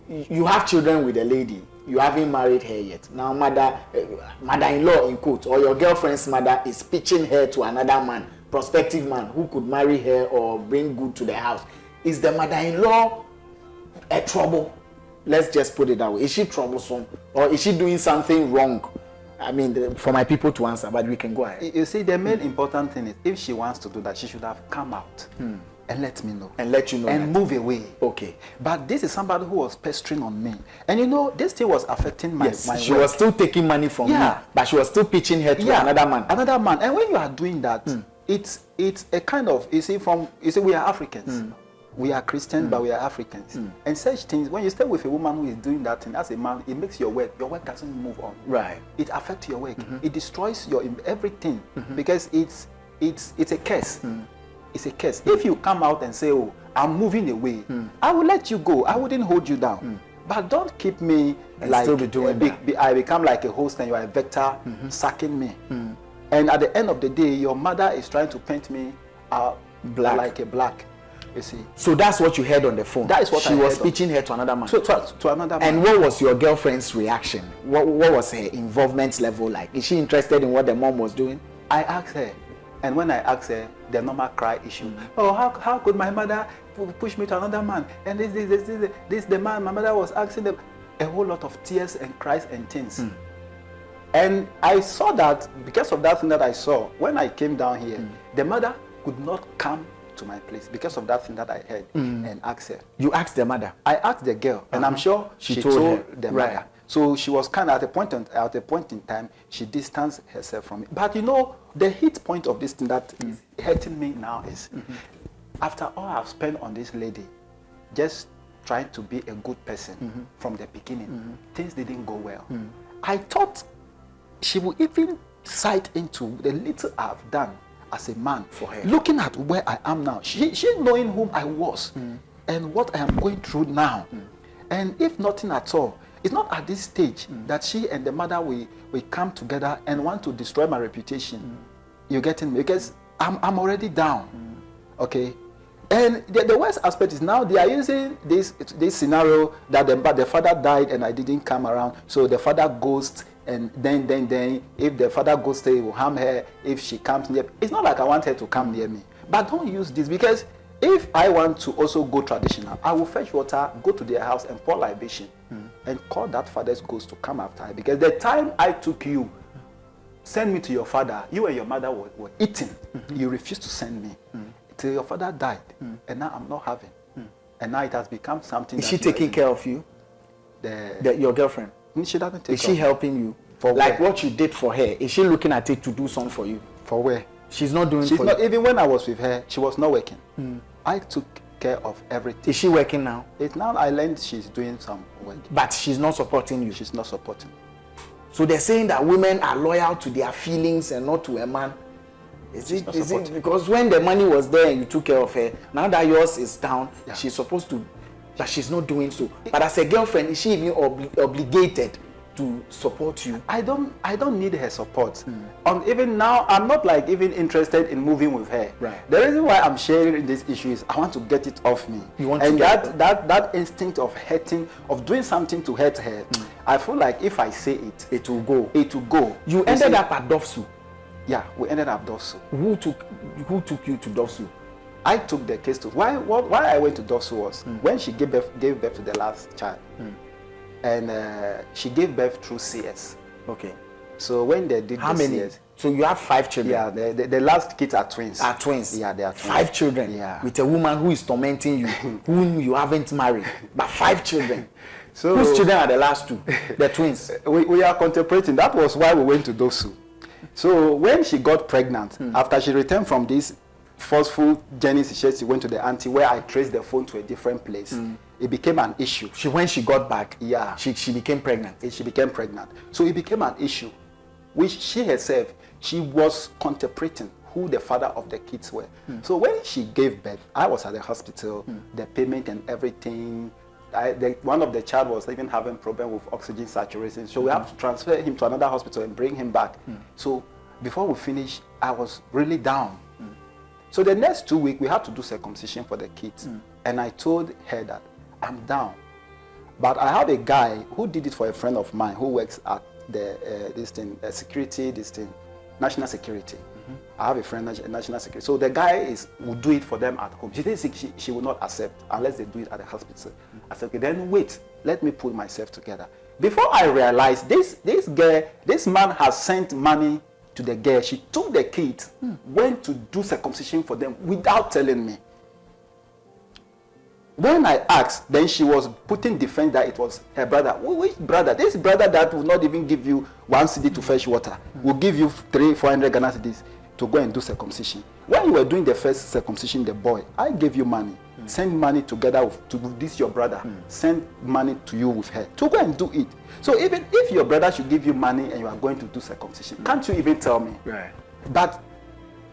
you have children with a lady. You haven't married her yet. Now, mother-in-law in quotes, or your girlfriend's mother is pitching her to another man, prospective man who could marry her or bring good to the house. Is the mother-in-law a trouble? Let's just put it that way. Is she troublesome, or is she doing something wrong? I mean, for my people to answer, but we can go ahead. You see, the main important thing is if she wants to do that, she should have come out and let me know. And let you know. And move away. Okay. But this is somebody who was pestering on me. And you know, this thing was affecting my she work. was still taking money from me, but she was still pitching her to another man. Another man. And when you are doing that, it's a kind of, you see, we are Africans. We are Christians, but we are Africans. And such things, when you stay with a woman who is doing that thing, as a man, it makes your work doesn't move on. Right. It affects your work. It destroys your everything because it's a curse. It's a curse. If you come out and say, oh, I'm moving away, I will let you go. I wouldn't hold you down. But don't keep me and like still be doing I become like a host and you are a vector sucking me. And at the end of the day, your mother is trying to paint me black. Like a black. You see. So that's what you heard on the phone. That is what she was pitching her to another man. To another man. And what was your girlfriend's reaction? What was her involvement level like? Is she interested in what the mom was doing? I asked her, and when I asked her, the normal cry issue. Oh, how could my mother push me to another man? And this the man my mother was asking them a whole lot of tears and cries and things. And I saw that because of that thing that I saw when I came down here, the mother could not come to my place because of that thing that I heard and asked her. You asked the mother? I asked the girl, and I'm sure she told the mother. Right. So she was kind of at a point in time, she distanced herself from it. But you know, the hit point of this thing that is hurting me now is, after all I've spent on this lady, just trying to be a good person from the beginning, things didn't go well. I thought she would even sight into the little I've done as a man for her. Looking at where I am now, she knowing whom I was and what I am going through now. And if nothing at all, it's not at this stage that she and the mother will come together and want to destroy my reputation. You're getting me? Because I'm already down. Okay? And the worst aspect is now they are using this scenario that the father died and I didn't come around. So the father ghosts, and then if the father goes there, he will harm her if she comes near. It's not like I want her to come near me. But don't use this, because if I want to also go traditional, I will fetch water, go to their house and pour libation and call that father's ghost to come after her. Because the time I took you, send me to your father, you and your mother were eating. You refused to send me till your father died. And now I'm not having. And now it has become something. Is she taking care of you? Your girlfriend? She doesn't take Is she helping you? For like where? What you did for her, is she looking at it to do something for you? For where? She's not doing She's for not, you. even when I was with her, she was not working. I took care of everything. Is she working now? It's now I learned she's doing some work. But she's not supporting you. She's not supporting. So they're saying that women are loyal to their feelings and not to a man. Is it because when the money was there and you took care of her, now that yours is down, she's supposed to, but she's not doing so. But as a girlfriend, is she even obligated to support you? I don't need her support. Even now, I'm not like even interested in moving with her. Right. The reason why I'm sharing this issue is I want to get it off me. You want and to get that instinct of hurting, of doing something to hurt her, I feel like if I say it, it will go. It will go. You ended up at Dofsu. Yeah, we ended up Dofsu. Who took you to Dofsu? I took the case to why I went to Dofsu was when she gave birth to the last child. And she gave birth through CS. Okay. So when they did how many? CS, so you have 5 children. Yeah, the last kids are twins. Are twins. Yeah, they are twins. 5 children. Yeah. With a woman who is tormenting you, whom you haven't married, but 5 children. So whose children are the last 2? The twins. We are contemplating. That was why we went to Dosu. So when she got pregnant, after she returned from this forceful journey, she went to the auntie where I traced the phone to a different place. It became an issue. When she got back, yeah, she became pregnant. She became pregnant. So it became an issue, which she herself, she was contemplating who the father of the kids were. So when she gave birth, I was at the hospital, the payment and everything. One of the child was even having problem with oxygen saturation, so we have to transfer him to another hospital and bring him back. So before we finished, I was really down. So the next 2 weeks, we had to do circumcision for the kids. And I told her that I'm down. But I have a guy who did it for a friend of mine who works at the national security. I have a friend, national security. So the guy will do it for them at home. She thinks she will not accept unless they do it at the hospital. I said, okay, then wait, let me pull myself together. Before I realized this man has sent money to the girl. She took the kids, went to do circumcision for them without telling me. When I asked, then she was putting defense that it was her brother. Which brother? This brother that will not even give you 1 cedi to fetch water, will give you 300-400 Ghana cedis to go and do circumcision. When you were doing the first circumcision, the boy, I gave you money. Send money together to this your brother. Send money to you with her to go and do it. So even if your brother should give you money and you are going to do circumcision, can't you even tell me? Right. But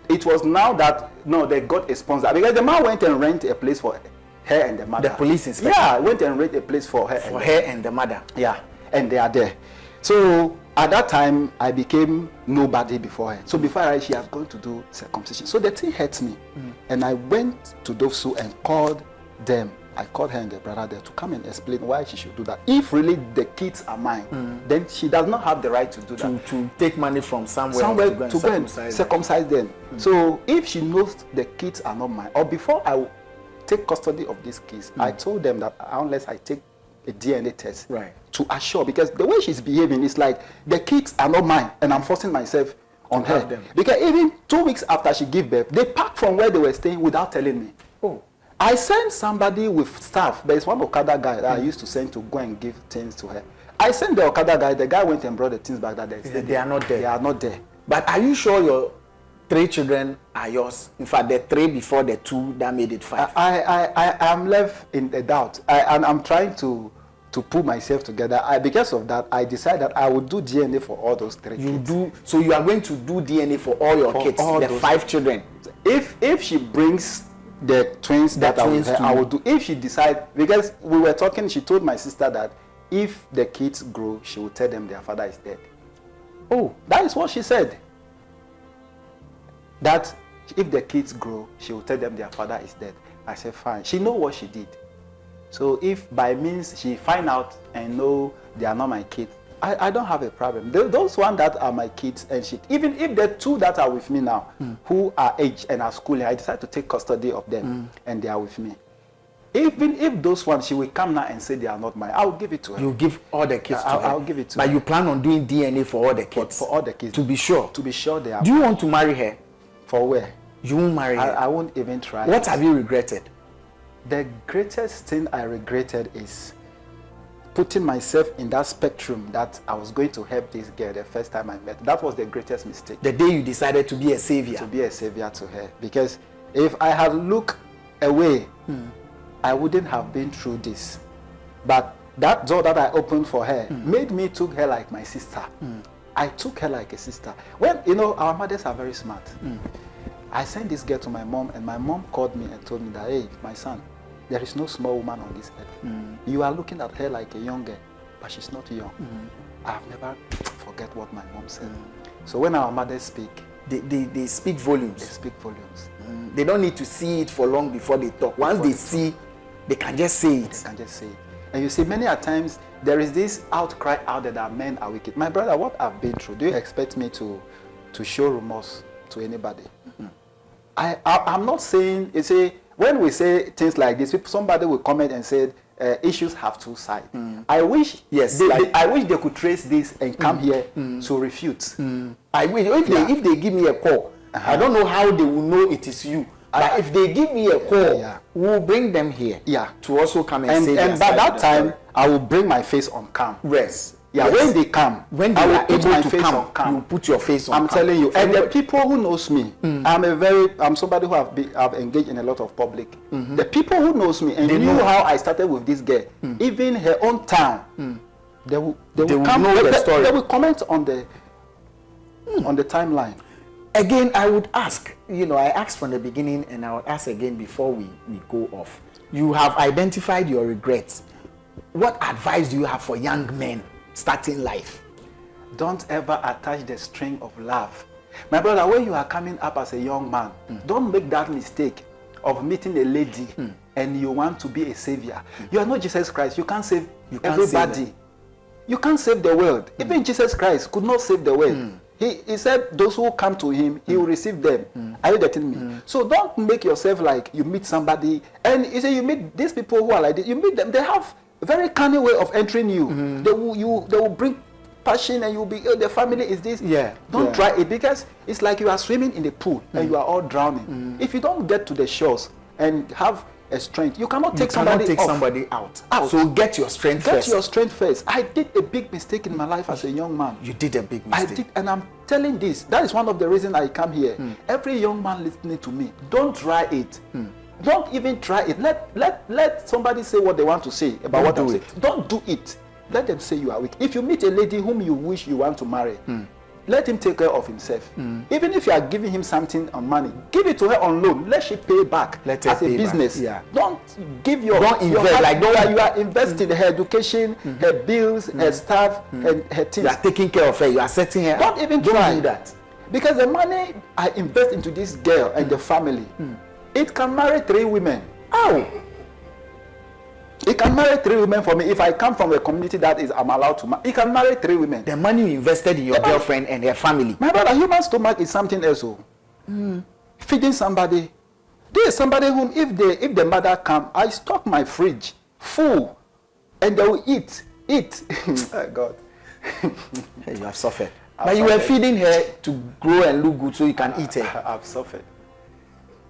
it was now that no, they got a sponsor because the man went and rented a place for her and the mother. The police inspector. Yeah, went and rented a place for her. And the mother. Yeah, and they are there. So at that time, I became nobody before her. So before her, she has gone to do circumcision. So the thing hurt me. And I went to Dovsu and called them. I called her and the brother there to come and explain why she should do that. If really the kids are mine, then she does not have the right to do that. To take money from somewhere to go and circumcise them. So if she knows the kids are not mine, or before I will take custody of these kids, I told them that unless I take a DNA test, right, to assure, because the way she's behaving is like the kids are not mine and I'm forcing myself on her. Because even 2 weeks after she gave birth, they packed from where they were staying without telling me. Oh. I sent somebody with staff. There's one Okada guy that I used to send to go and give things to her. I sent the Okada guy. The guy went and brought the things back that they are not there. They are not there. But are you sure your 3 children are yours? In fact, the 3 before the 2 that made it 5. I am left in a doubt. And I'm trying to pull myself together. Because of that, I decided that I would do DNA for all those 3 kids. So you are going to do DNA for all your kids, all the 5 children. If she brings the twins that are with her, I will do. If she decides, because we were talking, she told my sister that if the kids grow, she will tell them their father is dead. Oh, that is what she said. That if the kids grow, she will tell them their father is dead. I said, fine. She know what she did. So if by means she find out and know they are not my kids, I don't have a problem. Those ones that are my kids, and she, even if the 2 that are with me now, who are aged and are schooling, I decided to take custody of them, and they are with me. Even if those ones, she will come now and say they are not mine, I will give it to her. You give all the kids to her? I'll give it to her. But you plan on doing DNA for all the kids? For all the kids. To be sure? To be sure they are. Do you want to marry her? For where? You won't marry her? I won't even try. What have you regretted? The greatest thing I regretted is putting myself in that spectrum that I was going to help this girl the first time I met. That was the greatest mistake. The day you decided to be a savior? To be a savior to her. Because if I had looked away, I wouldn't have been through this. But that door that I opened for her made me took her like my sister. I took her like a sister. When, our mothers are very smart. I sent this girl to my mom, and my mom called me and told me that, hey, my son, there is no small woman on this earth. You are looking at her like a young girl, but she's not young. I have never forget what my mom said. So when our mothers speak, they speak volumes. They speak volumes. They don't need to see it for long before they talk. Once they see, they can just say it. They can just say it. And you see, many a times, there is this outcry out there that men are wicked. My brother, what I've been through, do you expect me to show remorse to anybody? I'm not saying, you see, when we say things like this, somebody will comment and say, issues have 2 sides. I wish, I wish they could trace this and come here to refute. I wish, if they give me a call, I don't know how they will know it is you. But if they give me a call, we'll bring them here to also come and say. And by that time, I will bring my face on cam. Yes. Yeah, yes. when they come, when they I will are put able my to face come, on cam. you put your face on I'm cam. telling you, and the people who knows me, I'm somebody who have engaged in a lot of public. The people who knows me and They knew know. how I started with this girl, even her own town, they will come, know the story. They will comment on the timeline. Again, I would ask, I asked from the beginning and I would ask again before we go off. You have identified your regrets. What advice do you have for young men starting life? Don't ever attach the string of love. My brother, when you are coming up as a young man, don't make that mistake of meeting a lady and you want to be a savior. You are not Jesus Christ. You can't save everybody. You can't save the world. Even Jesus Christ could not save the world. He said those who come to him, he will receive them. Are you getting me? So don't make yourself like you meet somebody and you say you meet these people who are like this. You meet them, they have a very cunning way of entering you. They will bring passion and you'll be, the family is this. Don't try it, because it's like you are swimming in the pool and you are all drowning. If you don't get to the shores and have a strength, you cannot take somebody out. So get your strength first. Get your strength first. I did a big mistake in my life as a young man. You did a big mistake. I did, and I'm telling this. That is one of the reasons I come here. Every young man listening to me, don't try it. Don't even try it. Let somebody say what they want to say about what I'm saying. Don't do it. Let them say you are weak. If you meet a lady whom you wish you want to marry, let him take care of himself. Even if you are giving him something on money, give it to her on loan. Let she pay back as a business. Don't give your you are investing her education, her bills, her staff, and her things. You are taking care of her. You are setting her. Don't even try do that. Because the money I invest into this girl and the family, it can marry 3 women. It can marry 3 women for me. If I come from a community that is I'm allowed to marry, it can marry 3 women. The money you invested in your girlfriend and her family. My brother, human stomach is something else. Feeding somebody. There is somebody whom if the mother come, I stock my fridge full and they will eat. Oh God. You have suffered. But you were feeding her to grow and look good so you can eat her. I've suffered.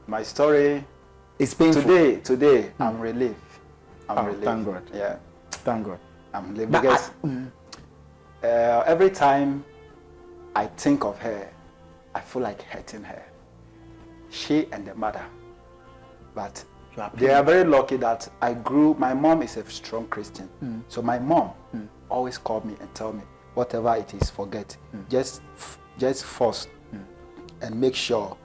My story is painful. Today I'm relieved. I'm relieved. Thank God. Yeah. Thank God. I'm relieved because every time I think of her, I feel like hurting her. She and the mother. But they are very lucky that I grew. My mom is a strong Christian. So my mom always called me and tell me, whatever it is, forget. Just force and make sure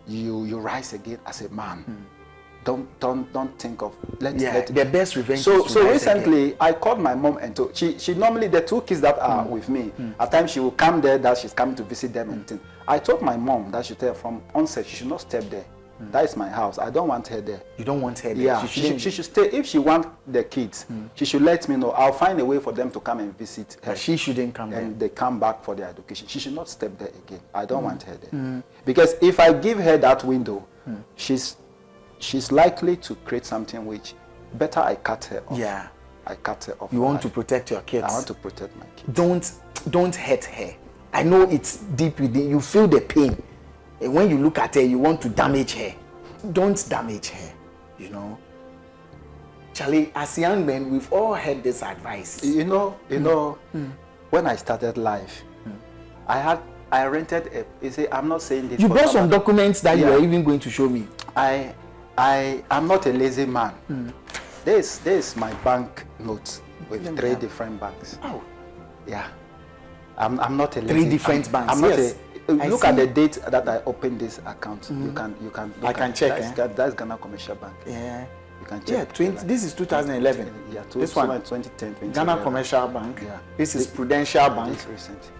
you rise again as a man. Don't think of the best revenge. So recently I called my mom and told she normally the 2 kids that are with me, at times she will come there that she's coming to visit them and things. I told my mom that she tell from onset she should not step there. That is my house. I don't want her there. You don't want her there? Yeah, she should stay. If she wants the kids, she should let me know. I'll find a way for them to come and visit her. But she shouldn't come there. And they come back for their education. She should not step there again. I don't want her there. Because if I give her that window, she's likely to create something which better I cut her off. Yeah. I cut her off. You want to protect your kids. I want to protect my kids. Don't hurt her. I know it's deep within. You feel the pain. And when you look at her, you want to damage her. Don't damage her, Charlie, as young men, we've all heard this advice. When I started life, I rented you see, I'm not saying this. You brought some documents that you are even going to show me. I'm not a lazy man. There's my bank notes with 3 different banks. Yeah. I'm not a lazy 3 different banks. I'm not look at the date that I opened this account. You can I can check. That's Ghana Commercial Bank. Yeah. You can check. This is 2011. Yeah, this one 2010. Ghana Commercial Bank. Yeah. This is Prudential Bank. This recent.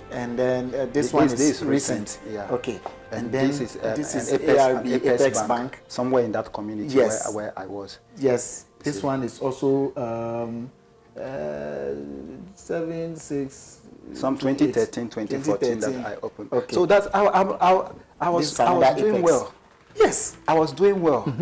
And then this one is recent. Yeah. Okay. And then this is Apex Bank. Somewhere in that community where I was. Yes. This one is also 7, 6. Some 2013, 2014 that I opened. Okay. So that's I was doing well. Yes, I was doing well.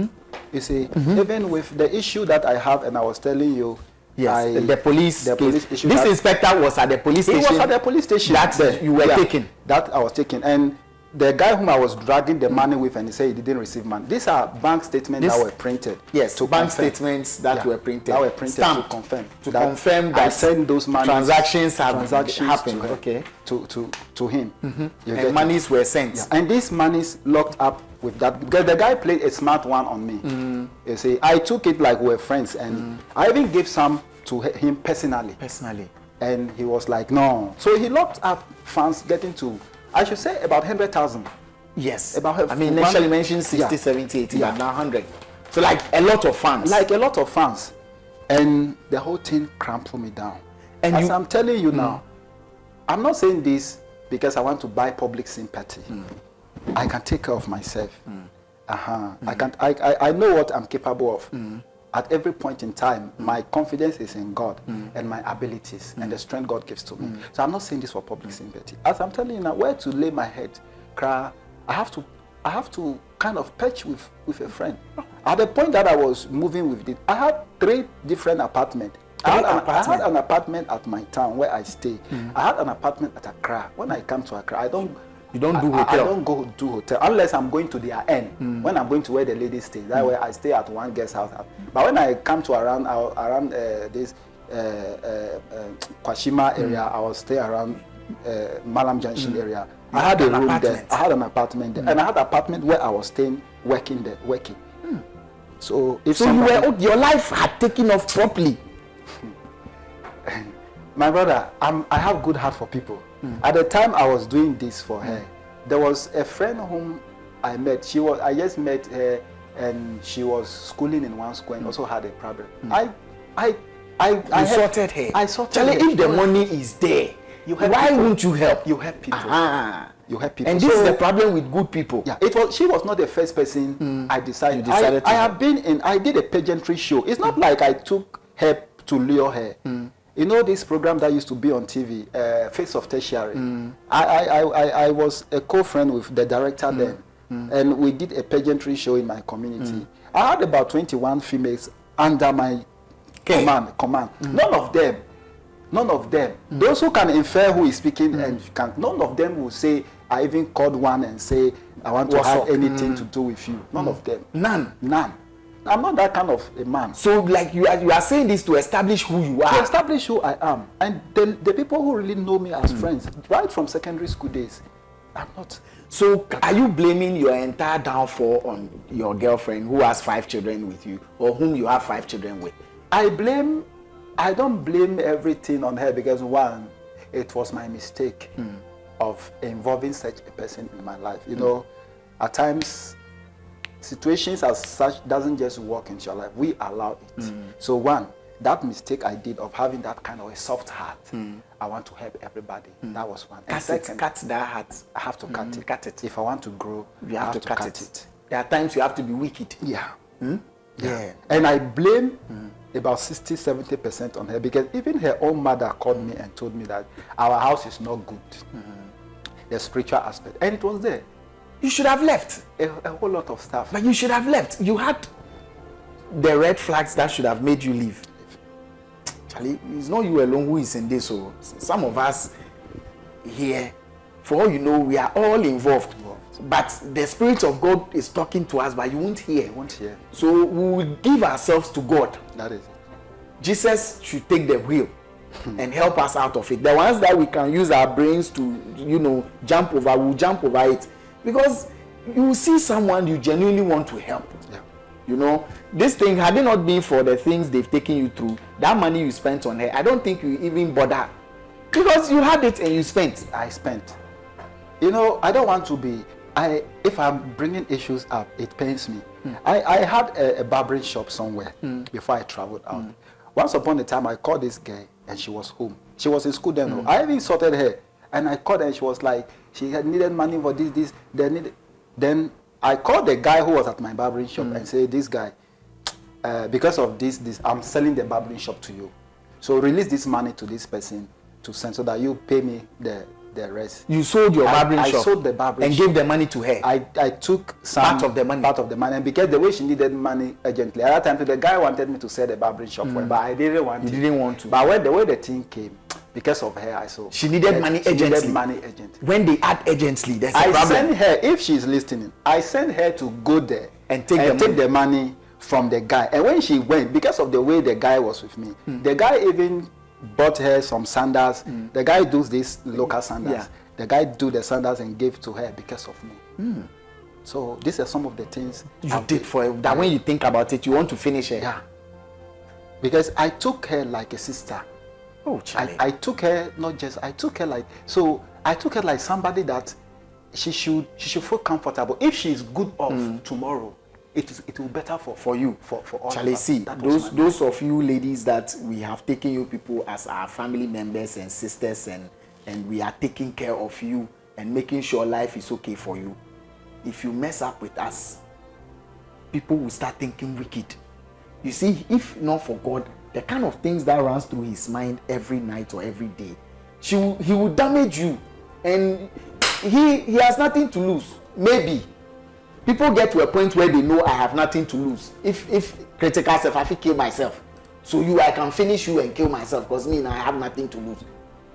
You see, even with the issue that I have, and I was telling you. Yes, the police issue. This inspector was at the police station. He was at the police station. That you were taking. That I was taking, and the guy whom I was dragging the money with, and he said he didn't receive money. These are bank statements that were printed. Yes, to bank confirm. statements that were printed. That were printed Stamped to confirm. To confirm that I sent those money. Transactions happened. Okay. To him. And monies were sent. Yeah. And these monies locked up with that, because the guy played a smart one on me. You see, I took it like we were friends, and I even gave some to him personally. And he was like, no. So he locked up funds getting to, I should say, about 100,000. Yes. About, I mean, initially mentioned 60, 70, 80, but now 100. So like a lot of funds. Like a lot of funds. And the whole thing crumpled me down. And as I'm telling you now, I'm not saying this because I want to buy public sympathy. I can take care of myself. I know what I'm capable of. At every point in time, my confidence is in God and my abilities and the strength God gives to me. So I'm not saying this for public sympathy. As I'm telling you now, where to lay my head, cry, I have to kind of perch with a friend. At the point that I was moving with it, I had 3 different apartments. I had an apartment at my town where I stay. I had an apartment at Accra. When I come to Accra, You don't do hotel? I don't go do hotel unless I'm going to their end. When I'm going to where the ladies stay, that way I stay at one guest house. But when I come to around this Kwashima area, I will stay around Malam Junction area. I had a room there. I had an apartment there, and I had an apartment where I was staying, working. So if your life had taken off properly. My brother, I have good heart for people. At the time I was doing this for her, there was a friend whom I met. I just met her, and she was schooling in one school and also had a problem. I sorted her. I sorted her. If the money is there, why won't you help? You help people. You help people. And this is the problem with good people. Yeah, she was not the first person I decided. I did a pageantry show. It's not like I took her to lure her. You know this program that used to be on TV, Face of Tertiary. I was a co-friend with the director then, and we did a pageantry show in my community. I had about 21 females under my command. None of them. Those who can infer who is speaking none of them will say, I even called one and say, I want to have anything to do with you. None of them. None. I'm not that kind of a man. So like you are saying this to establish who you are. To establish who I am. And the people who really know me as friends, right from secondary school days, I'm not. So are you blaming your entire downfall on your girlfriend who has 5 children with you, or whom you have 5 children with? I don't blame everything on her, because one, it was my mistake of involving such a person in my life. You know, at times, situations as such doesn't just work into your life. We allow it. So one, that mistake I did of having that kind of a soft heart, I want to help everybody. That was one. And second, cut that heart. I have to cut it. Cut it. If I want to grow, you have to cut it. There are times you have to be wicked. Yeah. And I blame about 60-70% on her, because even her own mother called me and told me that our house is not good. The spiritual aspect. And it was there. You should have left. A whole lot of stuff. But you should have left. You had the red flags that should have made you leave. Charlie, it's not you alone who is in this. So some of us here, for all you know, we are all involved. But the Spirit of God is talking to us, but you won't hear. You won't hear. So we will give ourselves to God. That is it. Jesus should take the wheel and help us out of it. The ones that we can use our brains to, jump over, we'll jump over it. Because you see someone you genuinely want to help. Yeah. This thing, had it not been for the things they've taken you through, that money you spent on her, I don't think you even bother. Because you had it and you spent. I spent. I don't want to be... if I'm bringing issues up, it pains me. I had a barbering shop somewhere before I traveled out. Once upon a time, I called this girl and she was home. She was in school then. I even sorted her. And I called her and she was like, she had needed money for this. Then I called the guy who was at my barbering shop and said, this guy, because of this, I'm selling the barbering shop to you. So release this money to this person to send so that you pay me the rest. You sold your barbering shop? I sold the barbering shop. And gave the money to her? I took some part of the money. And because the way she needed money urgently, at that time the guy wanted me to sell the barbering shop for her, but I didn't want to. You didn't want to? But the way the thing came, Because of her, I saw. She needed money urgently. Needed money urgently. When they add urgently, there's a I problem. send her, if she's listening, I send her to go there and take the money from the guy. And when she went, because of the way the guy was with me, the guy even bought her some sandals. The guy does these local sandals. Yeah. The guy do the sandals and gave to her because of me. So these are some of the things you did for her. That when you think about it, you want to finish her. Yeah. Because I took her like a sister. Oh, Charlie. I took her I took her like somebody that she should feel comfortable. If she's good off tomorrow, it will be better for you, for all Charlie, of us. see, those of you ladies that we have taken you people as our family members and sisters, and we are taking care of you and making sure life is okay for you. If you mess up with us, people will start thinking wicked. You see, if not for God, the kind of things that runs through his mind every night or every day, he will damage you, and he has nothing to lose. Maybe people get to a point where they know I have nothing to lose. If critical self, I kill myself. So I can finish you and kill myself because I have nothing to lose.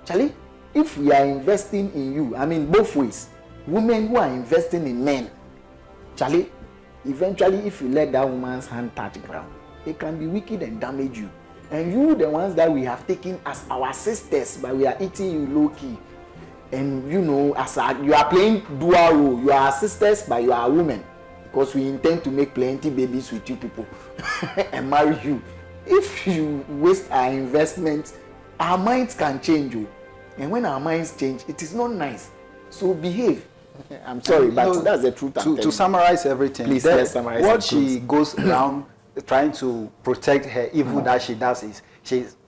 Charlie, if we are investing in you, I mean both ways, women who are investing in men, Charlie, eventually if you let that woman's hand touch the ground, it can be wicked and damage you. And you, the ones that we have taken as our sisters, but we are eating you low key. And you are playing dual role. You are sisters, but you are women. Because we intend to make plenty babies with you people and marry you. If you waste our investment, our minds can change you. And when our minds change, it is not nice. So behave. I'm sorry, but that's the truth. To summarize everything, please let's summarize what she goes around trying to protect her evil that she does is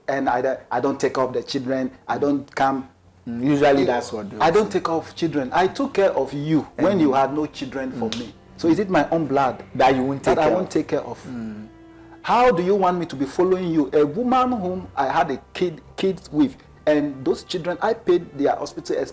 I don't take off the children. I don't come. Usually that's what I don't take off children. I took care of you when you had no children for me. So is it my own blood that you won't take that care I won't take care of? How do you want me to be following you? A woman whom I had a kids with, and those children I paid their hospital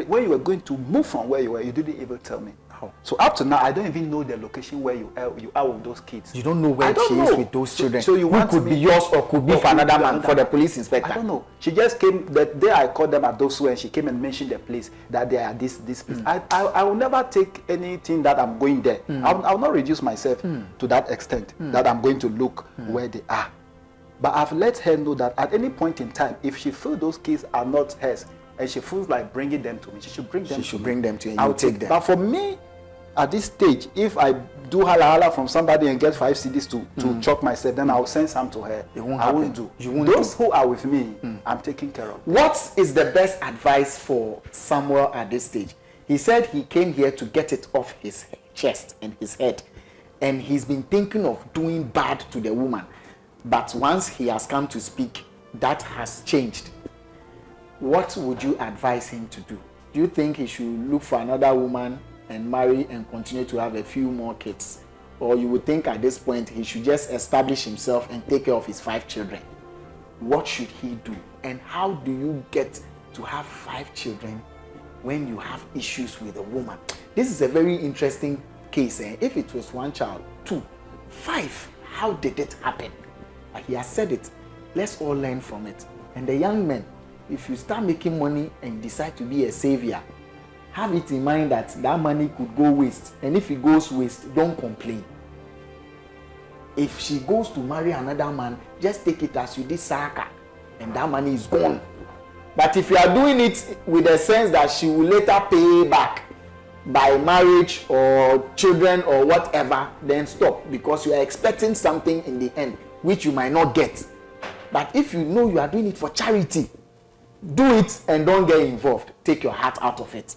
when you were going to move from where you were, you didn't even tell me. How? So up to now, I don't even know the location where you are with those kids. You don't know where she is with those children. So you want could be yours or could be for another man, for the police inspector. I don't know. She just came that day. I called them at Dosu, and she came and mentioned the place that they are this place. I will never take anything that I'm going there. I will not reduce myself to that extent that I'm going to look where they are. But I've let her know that at any point in time, if she feels those kids are not hers, and she feels like bringing them to me, she should bring them. She should bring them to you. I'll take them. But for me, at this stage, if I do hala from somebody and get 5 CDs to chop myself, then I'll send some to her. It won't happen. Won't do. You won't Those who are with me, I'm taking care of. What is the best advice for Samuel at this stage? He said he came here to get it off his chest and his head, and he's been thinking of doing bad to the woman. But once he has come to speak, that has changed. What would you advise him to do? Do you think he should look for another woman and marry and continue to have a few more kids? Or you would think at this point he should just establish himself and take care of his 5 children? What should he do? And how do you get to have 5 children when you have issues with a woman? This is a very interesting case. If it was 1 child, 2, 5, how did it happen? He has said it. Let's all learn from it. And the young men, if you start making money and decide to be a savior, have it in mind that that money could go waste. And if it goes waste, don't complain. If she goes to marry another man, just take it as you did Saka, and that money is gone. But if you are doing it with the sense that she will later pay back by marriage or children or whatever, then stop, because you are expecting something in the end which you might not get. But if you know you are doing it for charity, do it and don't get involved. Take your heart out of it.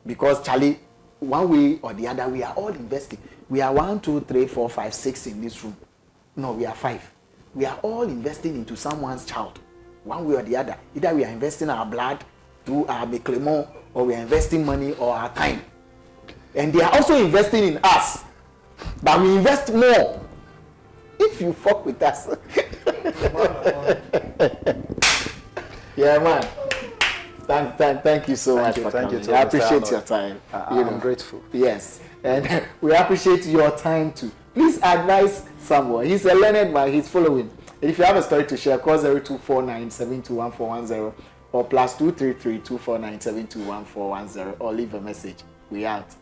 Because Charlie, one way or the other, we are all investing. We are 1, 2, 3, 4, 5, 6 in this room. No, we are 5. We are all investing into someone's child. One way or the other. Either we are investing our blood through our Beclemont, or we are investing money or our time. And they are also investing in us. But we invest more if you fuck with us. Yeah, man. Thank you so much for coming. I appreciate your time. I'm grateful. Yes. And we appreciate your time too. Please advise someone. He's a learned man. He's following. If you have a story to share, call 0249721410 or +2332497214110 or leave a message. We out.